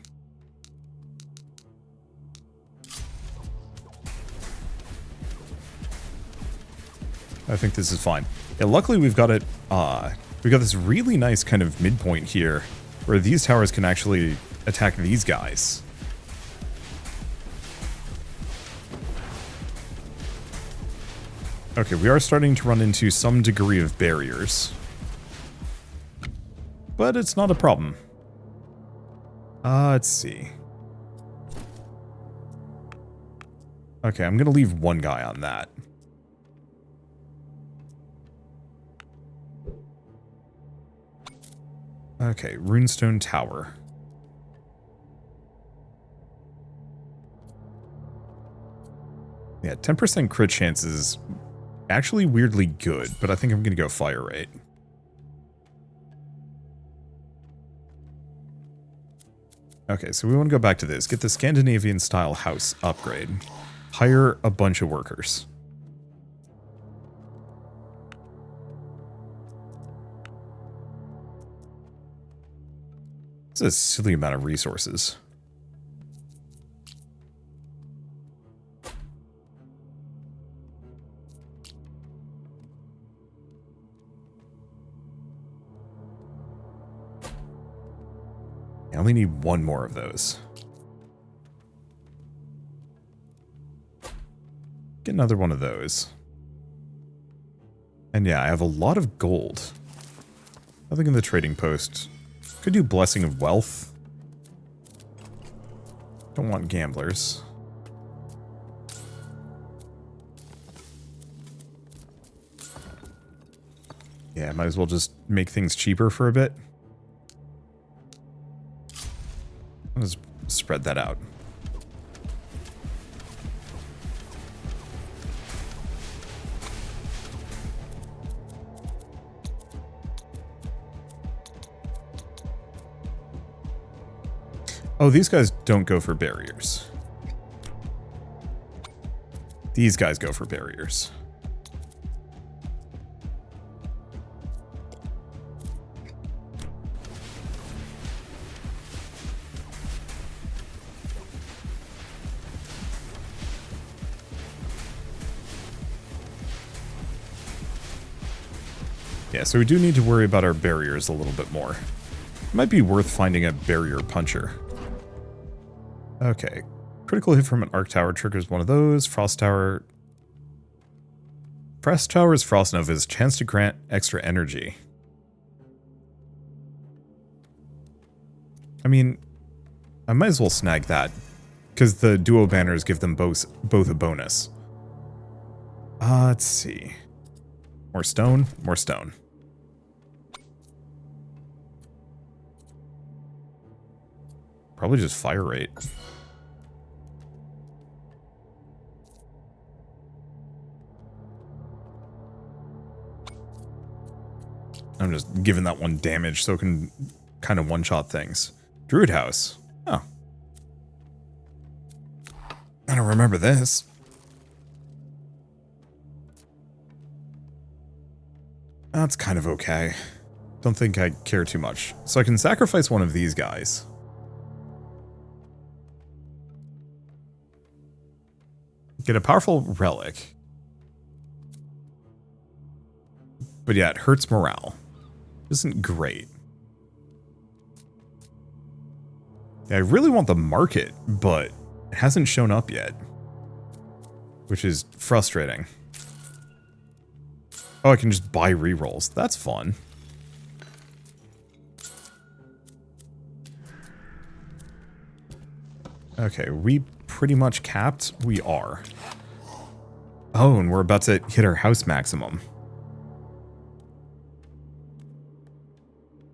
I think this is fine. Yeah, luckily we've got it, we've got this really nice kind of midpoint here, where these towers can actually attack these guys. Okay, we are starting to run into some degree of barriers. But it's not a problem. Let's see. Okay, I'm gonna leave one guy on that. Okay, Runestone Tower. Yeah, 10% crit chances actually weirdly good, but I think I'm gonna go fire rate. Okay, so we want to go back to this. Get the Scandinavian style house upgrade. Hire a bunch of workers. It's a silly amount of resources. I only need one more of those. Get another one of those. And yeah, I have a lot of gold. Nothing in the trading post. Could do Blessing of Wealth. Don't want gamblers. Yeah, might as well just make things cheaper for a bit. Let's spread that out. Oh, these guys don't go for barriers. These guys go for barriers. Yeah, so we do need to worry about our barriers a little bit more. It might be worth finding a barrier puncher. Okay. Critical hit from an arc tower triggers one of those. Frost tower. Frost tower's Frost Nova's chance to grant extra energy. I mean, I might as well snag that, because the duo banners give them both a bonus. Let's see. More stone, more stone. Probably just fire rate. I'm just giving that one damage so it can kind of one-shot things. Druid House. Oh. I don't remember this. That's kind of okay. Don't think I care too much. So I can sacrifice one of these guys. Get a powerful relic. But yeah, it hurts morale. Isn't great. Yeah, I really want the market, but it hasn't shown up yet. Which is frustrating. Oh, I can just buy rerolls. That's fun. Okay, we pretty much capped? We are. Oh, and we're about to hit our house maximum.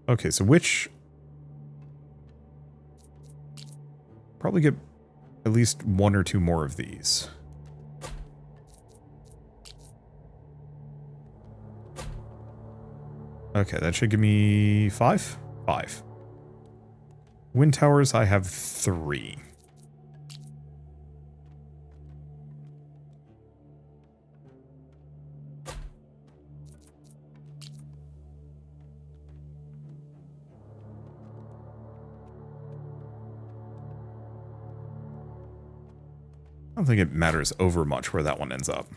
Okay, so which... Probably get at least one or two more of these. Okay, that should give me 5? 5. Wind towers, I have 3. I don't think it matters over much where that one ends up.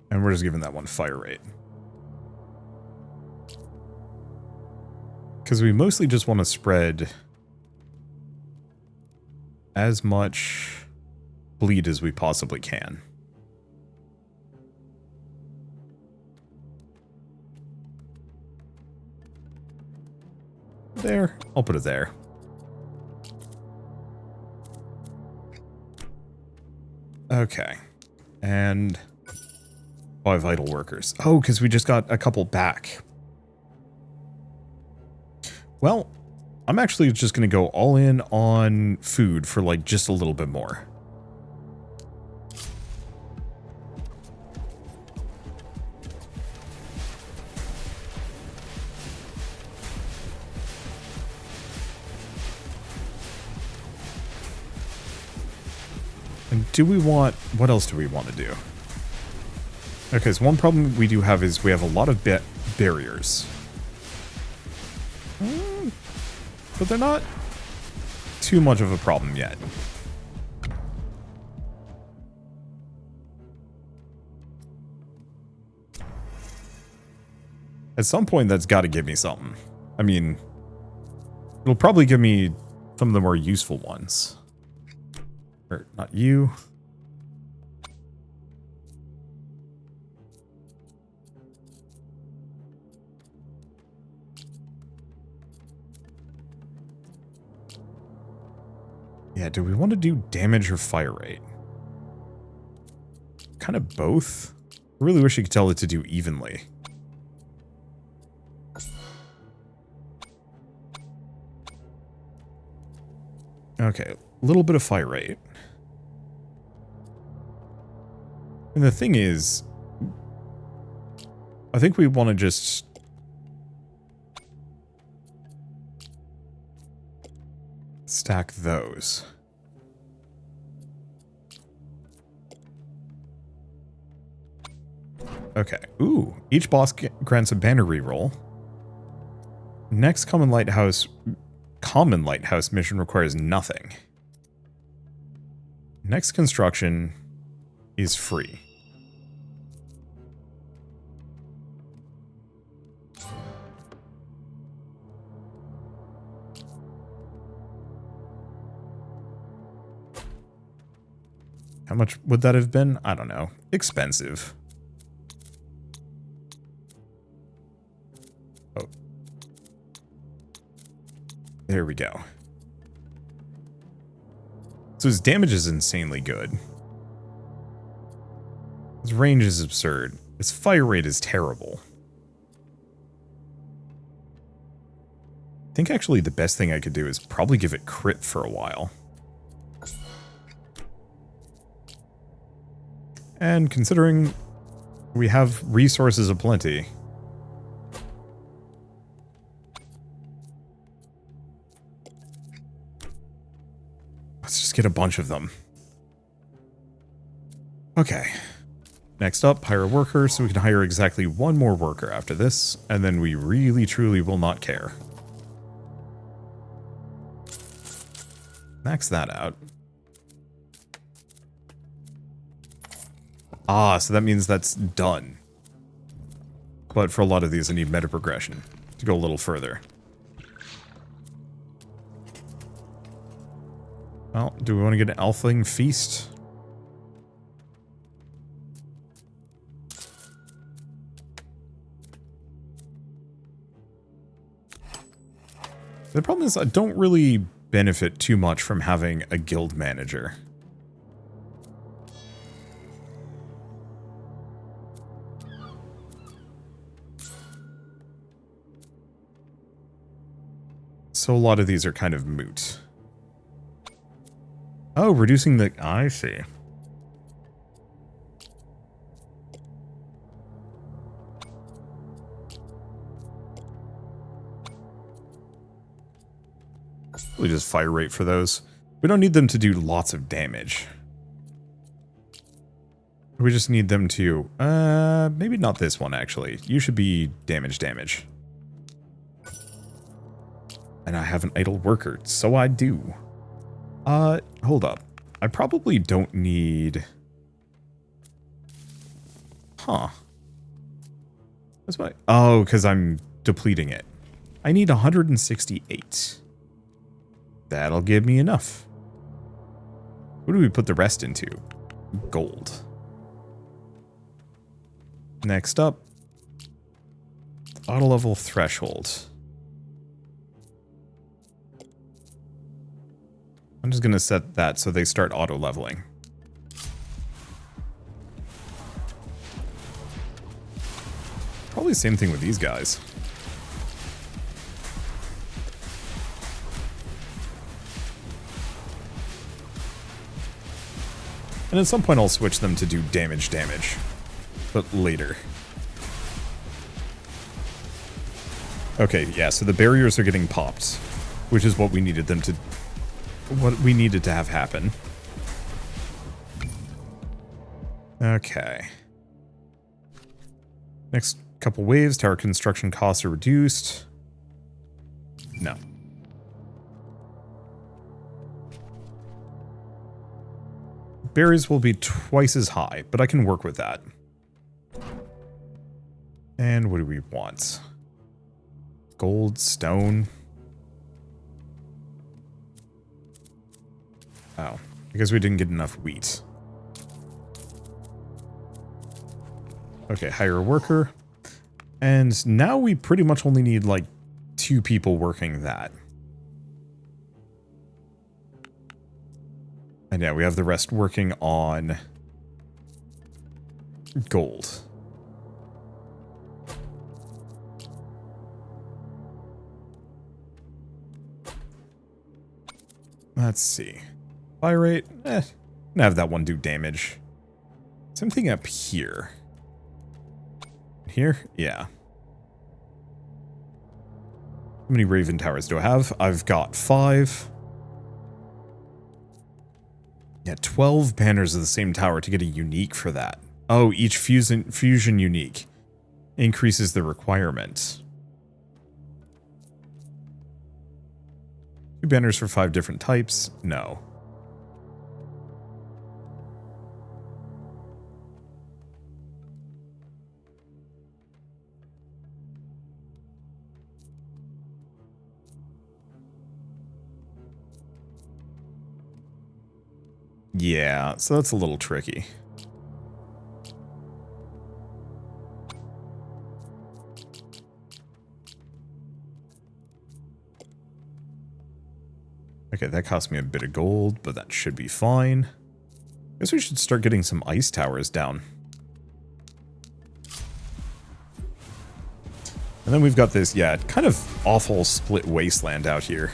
And we're just giving that one fire rate. Because we mostly just want to spread as much bleed as we possibly can. There. I'll put it there. Okay. And... why vital workers? Oh, because we just got a couple back. Well, I'm actually just going to go all in on food for like just a little bit more. And do we want... what else do we want to do? Okay, so one problem we do have is we have a lot of barriers. But they're not too much of a problem yet. At some point, that's got to give me something. I mean, it'll probably give me some of the more useful ones. Or, not you. Yeah, do we want to do damage or fire rate? Kind of both. I really wish you could tell it to do evenly. Okay, a little bit of fire rate. And the thing is, I think we want to just... stack those. Okay. Ooh. Each boss grants a banner reroll. Next common lighthouse mission requires nothing. Next construction is free. How much would that have been? I don't know. Expensive. Oh. There we go. So his damage is insanely good. His range is absurd. His fire rate is terrible. I think actually the best thing I could do is probably give it crit for a while. And considering we have resources aplenty, let's just get a bunch of them. Okay. Next up, hire a worker, so we can hire exactly one more worker after this, and then we really truly will not care. Max that out. Ah, so that means that's done. But for a lot of these, I need metaprogression to go a little further. Well, do we want to get an Elfling Feast? The problem is I don't really benefit too much from having a guild manager. So a lot of these are kind of moot. Oh, reducing the... I see. We'll just fire rate for those. We don't need them to do lots of damage. We just need them to... maybe not this one, actually. You should be damage. And I have an idle worker, so I do. Hold up. I probably don't need... Huh. That's why... Oh, because I'm depleting it. I need 168. That'll give me enough. What do we put the rest into? Gold. Next up. Auto level threshold. I'm just going to set that so they start auto leveling. Probably the same thing with these guys. And at some point I'll switch them to do damage. But later. Okay, yeah, so the barriers are getting popped. Which is what we needed them to... What we needed to have happen. Okay. Next couple waves, tower construction costs are reduced. No. Berries will be twice as high, but I can work with that. And what do we want? Gold, stone. Oh, because we didn't get enough wheat. Okay, hire a worker. And now we pretty much only need like 2 people working that. And yeah, we have the rest working on gold. Let's see. Fire rate, I'm gonna have that one do damage. Same thing up here. Here? Yeah. How many Raven Towers do I have? I've got 5. Yeah, 12 banners of the same tower to get a unique for that. Oh, each fusion unique increases the requirement. 2 banners for 5 different types? No. Yeah, so that's a little tricky. Okay, that cost me a bit of gold, but that should be fine. Guess we should start getting some ice towers down. And then we've got this, yeah, kind of awful split wasteland out here.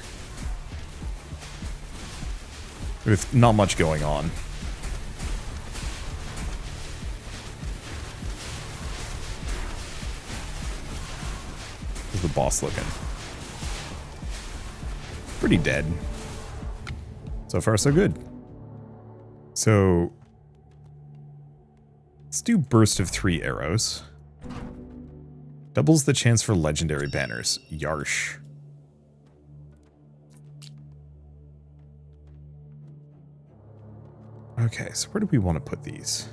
With not much going on. How's the boss looking? Pretty dead. So far, so good. So, let's do burst of 3 arrows. Doubles the chance for legendary banners. Yarsh. Okay, so where do we want to put these?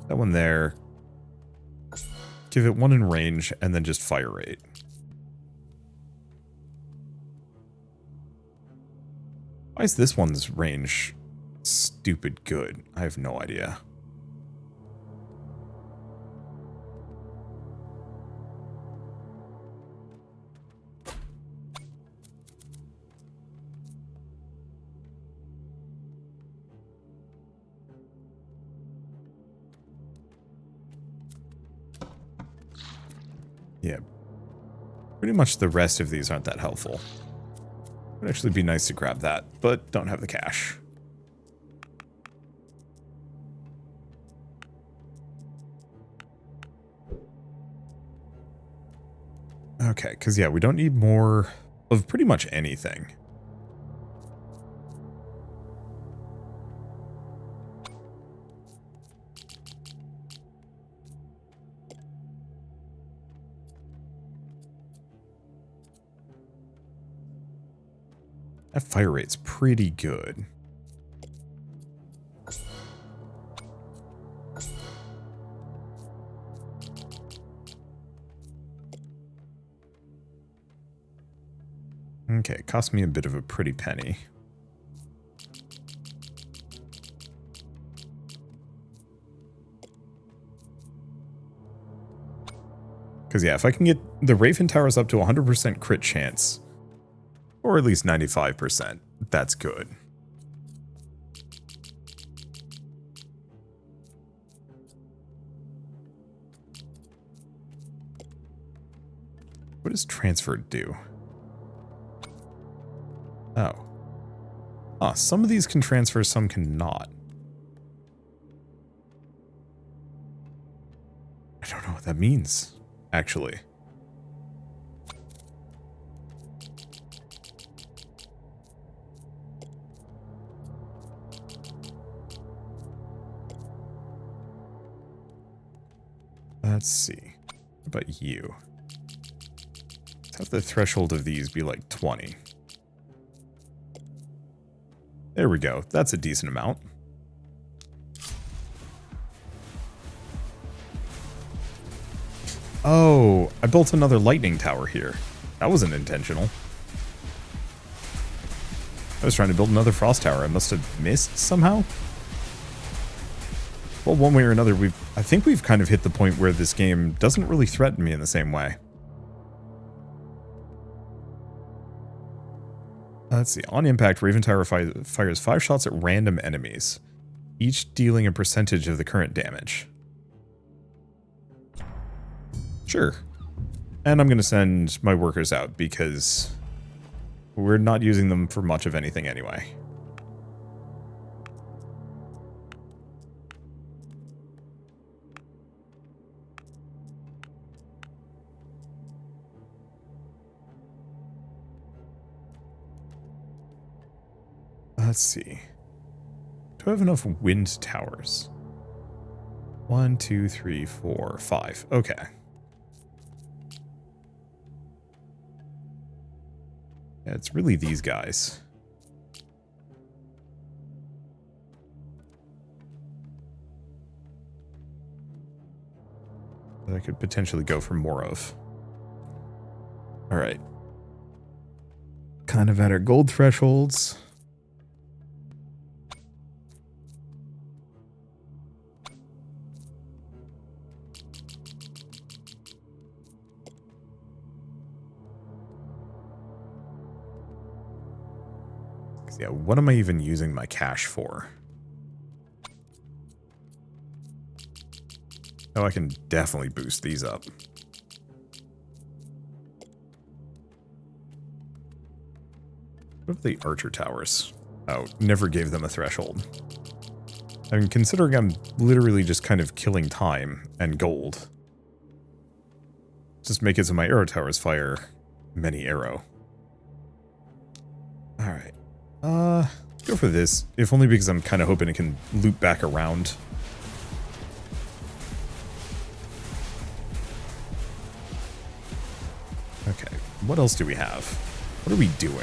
That one there. Give it 1 in range, and then just fire rate. Why is this one's range stupid good? I have no idea. Yeah. Pretty much the rest of these aren't that helpful. Would actually be nice to grab that, but don't have the cash. Okay, because yeah, we don't need more of pretty much anything. That fire rate's pretty good. Okay, it cost me a bit of a pretty penny. Because yeah, if I can get the Raven Towers up to 100% crit chance, or at least 95%, that's good. What does transfer do? Oh. Ah, some of these can transfer, some cannot. I don't know what that means, actually. Let's see. What about you? Let's have the threshold of these be like 20. There we go. That's a decent amount. Oh, I built another lightning tower here. That wasn't intentional. I was trying to build another frost tower. I must have missed somehow. Well, one way or another, I think we've kind of hit the point where this game doesn't really threaten me in the same way. Let's see. On impact, Raven Tower fires 5 shots at random enemies, each dealing a percentage of the current damage. Sure. And I'm going to send my workers out because we're not using them for much of anything anyway. Let's see. Do I have enough wind towers? 1, 2, 3, 4, 5. Okay. Yeah, it's really these guys. That I could potentially go for more of. Alright. Kind of at our gold thresholds. Yeah, what am I even using my cash for? Oh, I can definitely boost these up. What are the archer towers? Oh, never gave them a threshold. I mean, considering I'm literally just kind of killing time and gold. Just make it so my arrow towers fire many arrow. Alright. Go for this, if only because I'm kind of hoping it can loop back around. Okay, what else do we have? What are we doing?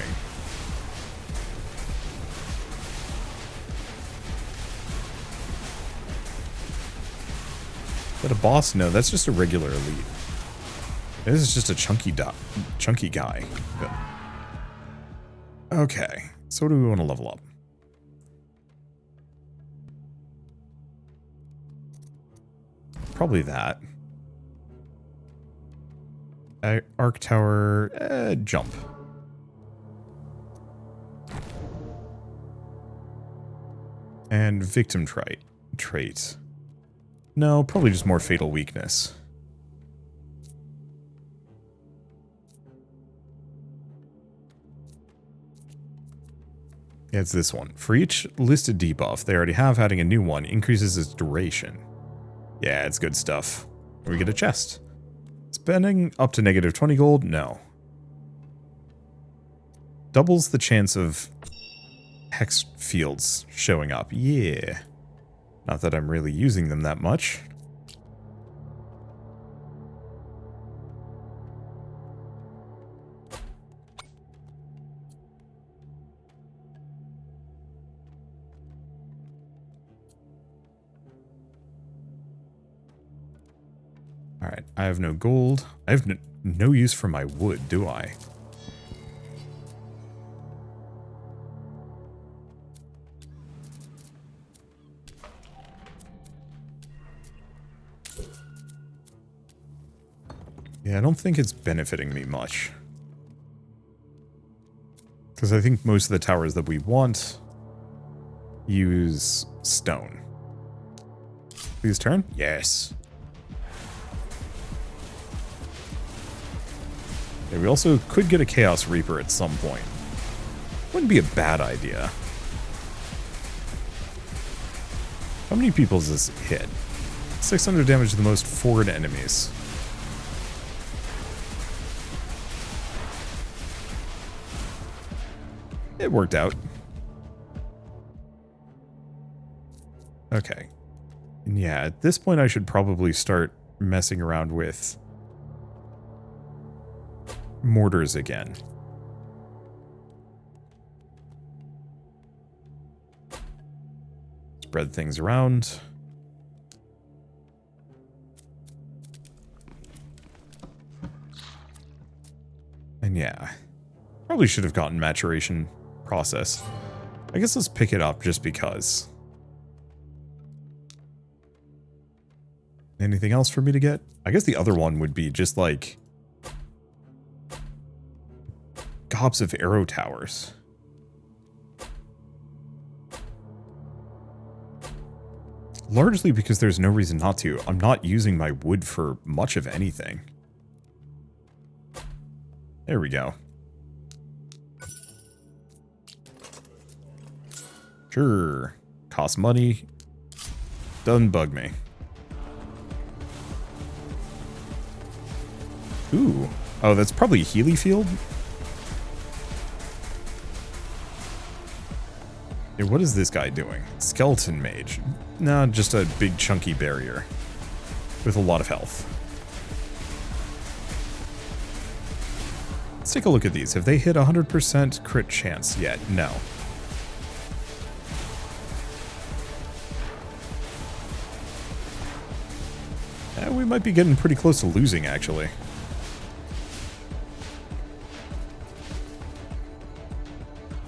Is that a boss? No, that's just a regular elite. This is just a chunky guy. Okay, so what do we want to level up? Probably that. Arc tower, jump. And victim trait. No, probably just more fatal weakness. Yeah, it's this one. For each listed debuff they already have, adding a new one increases its duration. Yeah, it's good stuff. We get a chest. Spending up to negative 20 gold? No. doubles the chance of hex fields showing up. Yeah. Not that I'm really using them that much. Alright, I have no gold. I have no use for my wood, do I? Yeah, I don't think it's benefiting me much. Because I think most of the towers that we want use stone. Please turn? Yes. Yeah, we also could get a Chaos Reaper at some point. Wouldn't be a bad idea. How many people does this hit? 600 damage to the most forward enemies. It worked out. Okay. And yeah, at this point I should probably start messing around with mortars again. Spread things around. And yeah, probably should have gotten maturation process. I guess let's pick it up just because. Anything else for me to get? I guess the other one would be just like gobs of arrow towers. Largely because there's no reason not to. I'm not using my wood for much of anything. There we go. Sure. Costs money. Doesn't bug me. Ooh. Oh, that's probably a Healy field? Hey, what is this guy doing? Skeleton mage. Nah, just a big chunky barrier. With a lot of health. Let's take a look at these. Have they hit 100% crit chance yet? No. We might be getting pretty close to losing, actually.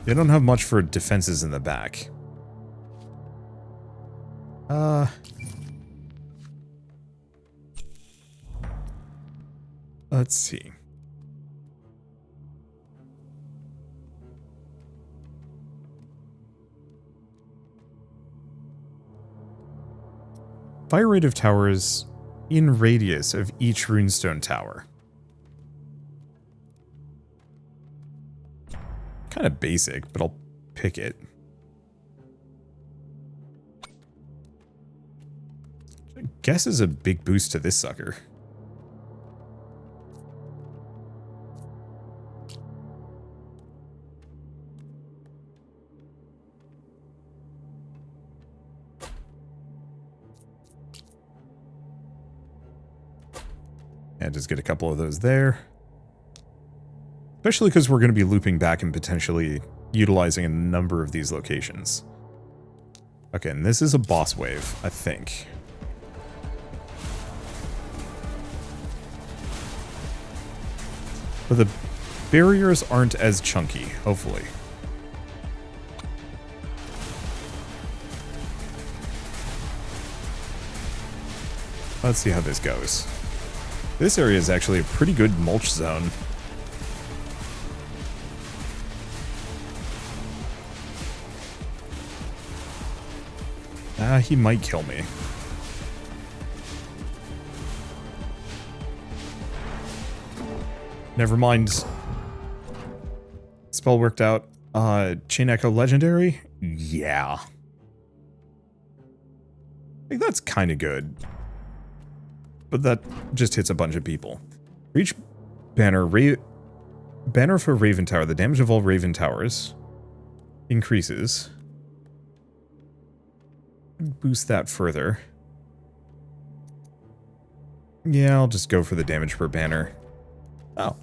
They don't have much for defenses in the back. Let's see. Fire rate of towers in radius of each runestone tower. Kind of basic, but I'll pick it. I guess is a big boost to this sucker. And just get a couple of those there. Especially because we're going to be looping back and potentially utilizing a number of these locations. Okay, and this is a boss wave, I think. But the barriers aren't as chunky, hopefully. Let's see how this goes. This area is actually a pretty good mulch zone. He might kill me. Never mind. Spell worked out. Chain Echo Legendary? Yeah. I think that's kind of good. But that just hits a bunch of people. For each banner, Banner for Raven Tower. The damage of all Raven Towers increases. Boost that further. Yeah, I'll just go for the damage per banner. Oh.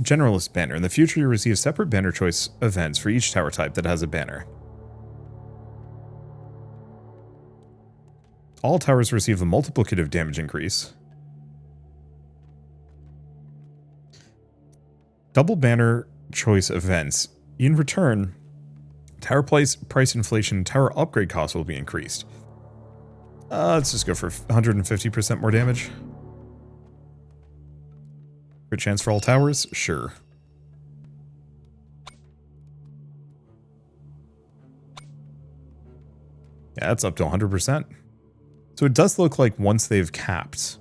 Generalist banner. In the future, you receive separate banner choice events for each tower type that has a banner. All towers receive a multiplicative damage increase. Double banner choice events. In return, tower price inflation, tower upgrade costs will be increased. Let's just go for 150% more damage. Crit chance for all towers? Sure. Yeah, that's up to 100%. So it does look like once they've capped,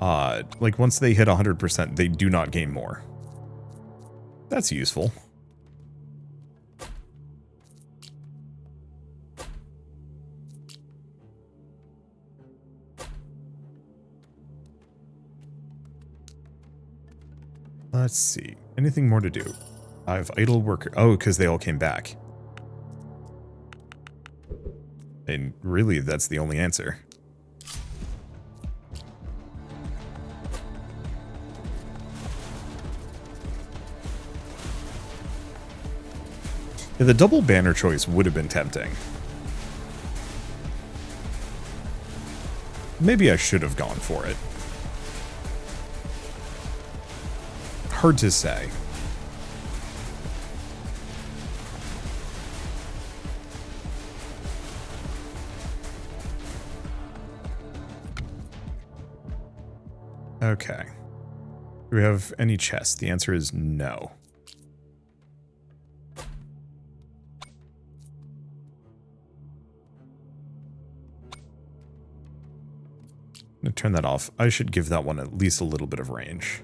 like once they hit 100%, they do not gain more. That's useful. Let's see. Anything more to do? I have idle worker. Oh, because they all came back. And really, that's the only answer. Yeah, the double banner choice would have been tempting. Maybe I should have gone for it. Hard to say. Okay. Do we have any chests? The answer is no. I'm gonna turn that off. I should give that one at least a little bit of range.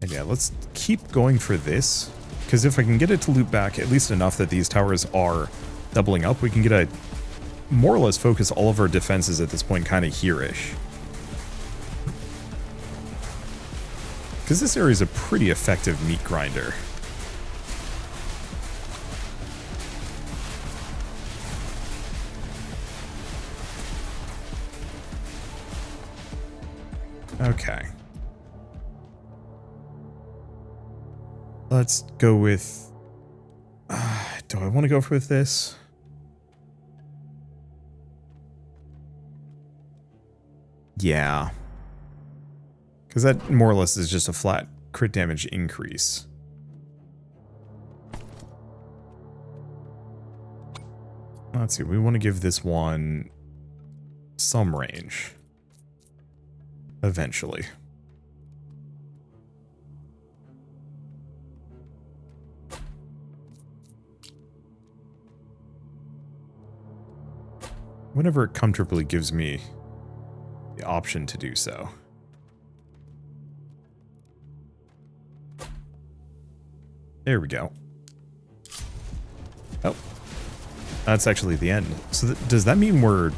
And yeah, let's keep going for this, because if I can get it to loop back at least enough that these towers are doubling up, we can get a more or less focus all of our defenses at this point kind of here-ish. Because this area is a pretty effective meat grinder. Okay. Let's go with... do I want to go with this? Yeah. Because that more or less is just a flat crit damage increase. Let's see, we want to give this one some range. Eventually. Whenever it comfortably gives me the option to do so. There we go. Oh. That's actually the end. So does that mean we're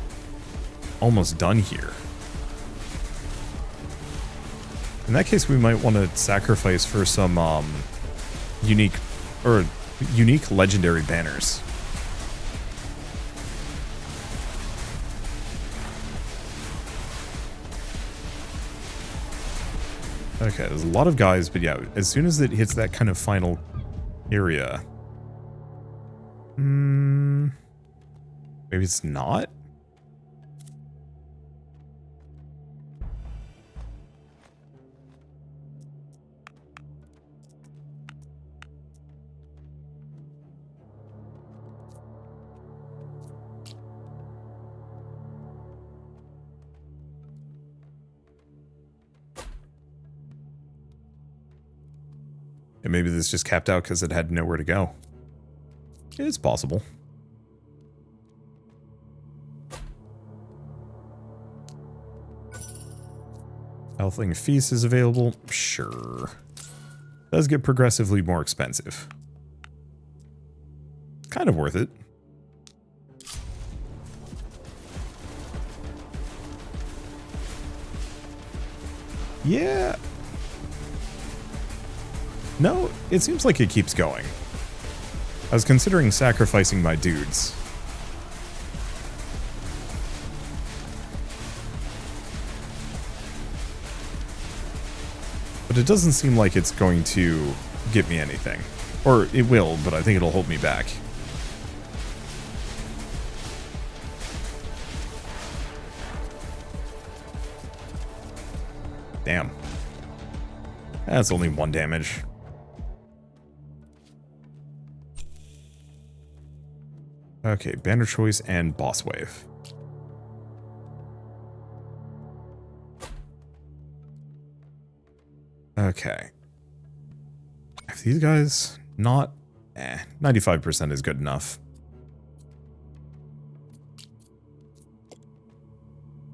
almost done here? In that case, we might want to sacrifice for some unique legendary banners. Okay, there's a lot of guys, but yeah, as soon as it hits that kind of final area... maybe it's not? And maybe this just capped out because it had nowhere to go. It's possible. Healthling Feast is available. Sure. Does get progressively more expensive. Kind of worth it. Yeah. No, it seems like it keeps going. I was considering sacrificing my dudes. But it doesn't seem like it's going to get me anything. Or it will, but I think it'll hold me back. Damn. That's only 1 damage. Okay, banner choice and boss wave. Okay. If these guys not 95% is good enough.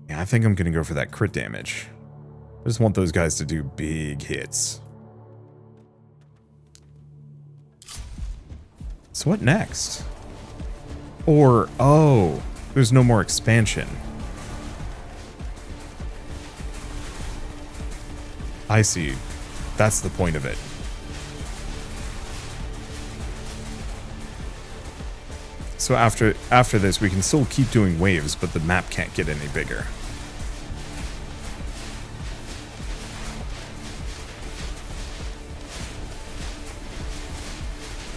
Yeah, I think I'm gonna go for that crit damage. I just want those guys to do big hits. So what next? Or, oh, there's no more expansion. I see. That's the point of it. So after this, we can still keep doing waves, but the map can't get any bigger.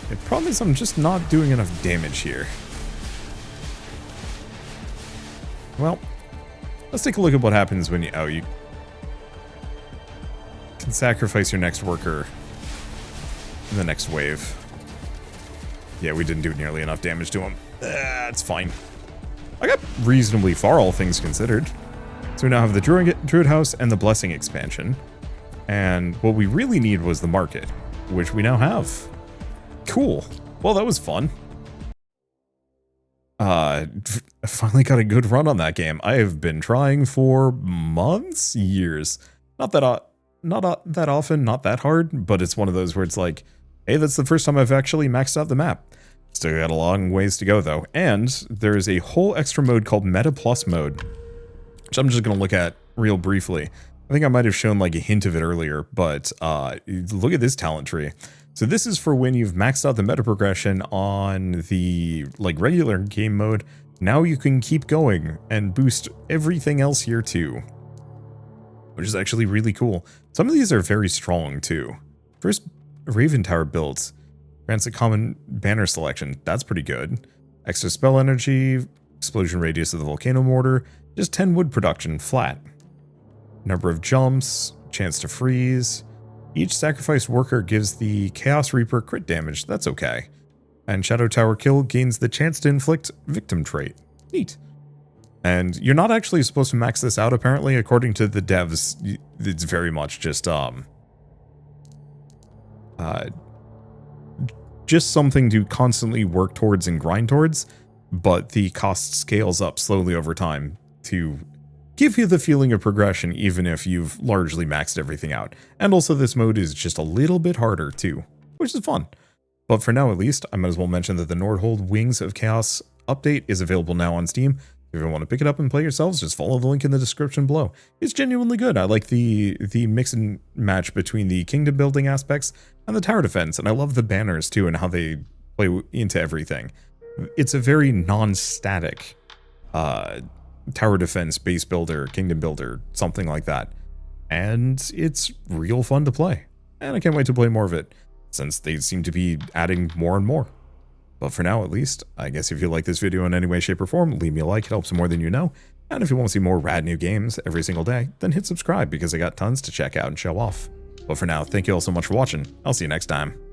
The problem is I'm just not doing enough damage here. Well, let's take a look at what happens when you... Oh, you can sacrifice your next worker in the next wave. Yeah, we didn't do nearly enough damage to him. That's fine. I got reasonably far, all things considered. So we now have the Druid House and the Blessing expansion. And what we really need was the market, which we now have. Cool. Well, that was fun. I finally got a good run on that game. I have been trying for months, years. Not that often, not that hard, but it's one of those where it's like, hey, that's the first time I've actually maxed out the map. Still got a long ways to go though. And there is a whole extra mode called Meta Plus mode, which I'm just going to look at real briefly. I think I might have shown like a hint of it earlier, but look at this talent tree. So this is for when you've maxed out the meta progression on the like regular game mode. Now you can keep going and boost everything else here too, which is actually really cool. Some of these are very strong too. First, Raven Tower builds grants a common banner selection. That's pretty good. Extra spell energy, explosion radius of the volcano mortar, just 10 wood production flat. Number of jumps, chance to freeze. Each sacrificed worker gives the Chaos Reaper crit damage. That's okay. And Shadow Tower kill gains the chance to inflict victim trait. Neat. And you're not actually supposed to max this out, apparently. According to the devs, it's very much just something to constantly work towards and grind towards, but the cost scales up slowly over time to give you the feeling of progression, even if you've largely maxed everything out. And also this mode is just a little bit harder too, which is fun. But for now at least, I might as well mention that the Nordhold Wings of Chaos update is available now on Steam. If you want to pick it up and play yourselves, just follow the link in the description below. It's genuinely good. I like the mix and match between the kingdom building aspects and the tower defense, and I love the banners too and how they play into everything. It's a very non-static tower defense, base builder, kingdom builder, something like that. And it's real fun to play. And I can't wait to play more of it, since they seem to be adding more and more. But for now, at least, I guess if you like this video in any way, shape, or form, leave me a like. It helps more than you know. And if you want to see more rad new games every single day, then hit subscribe because I got tons to check out and show off. But for now, thank you all so much for watching. I'll see you next time.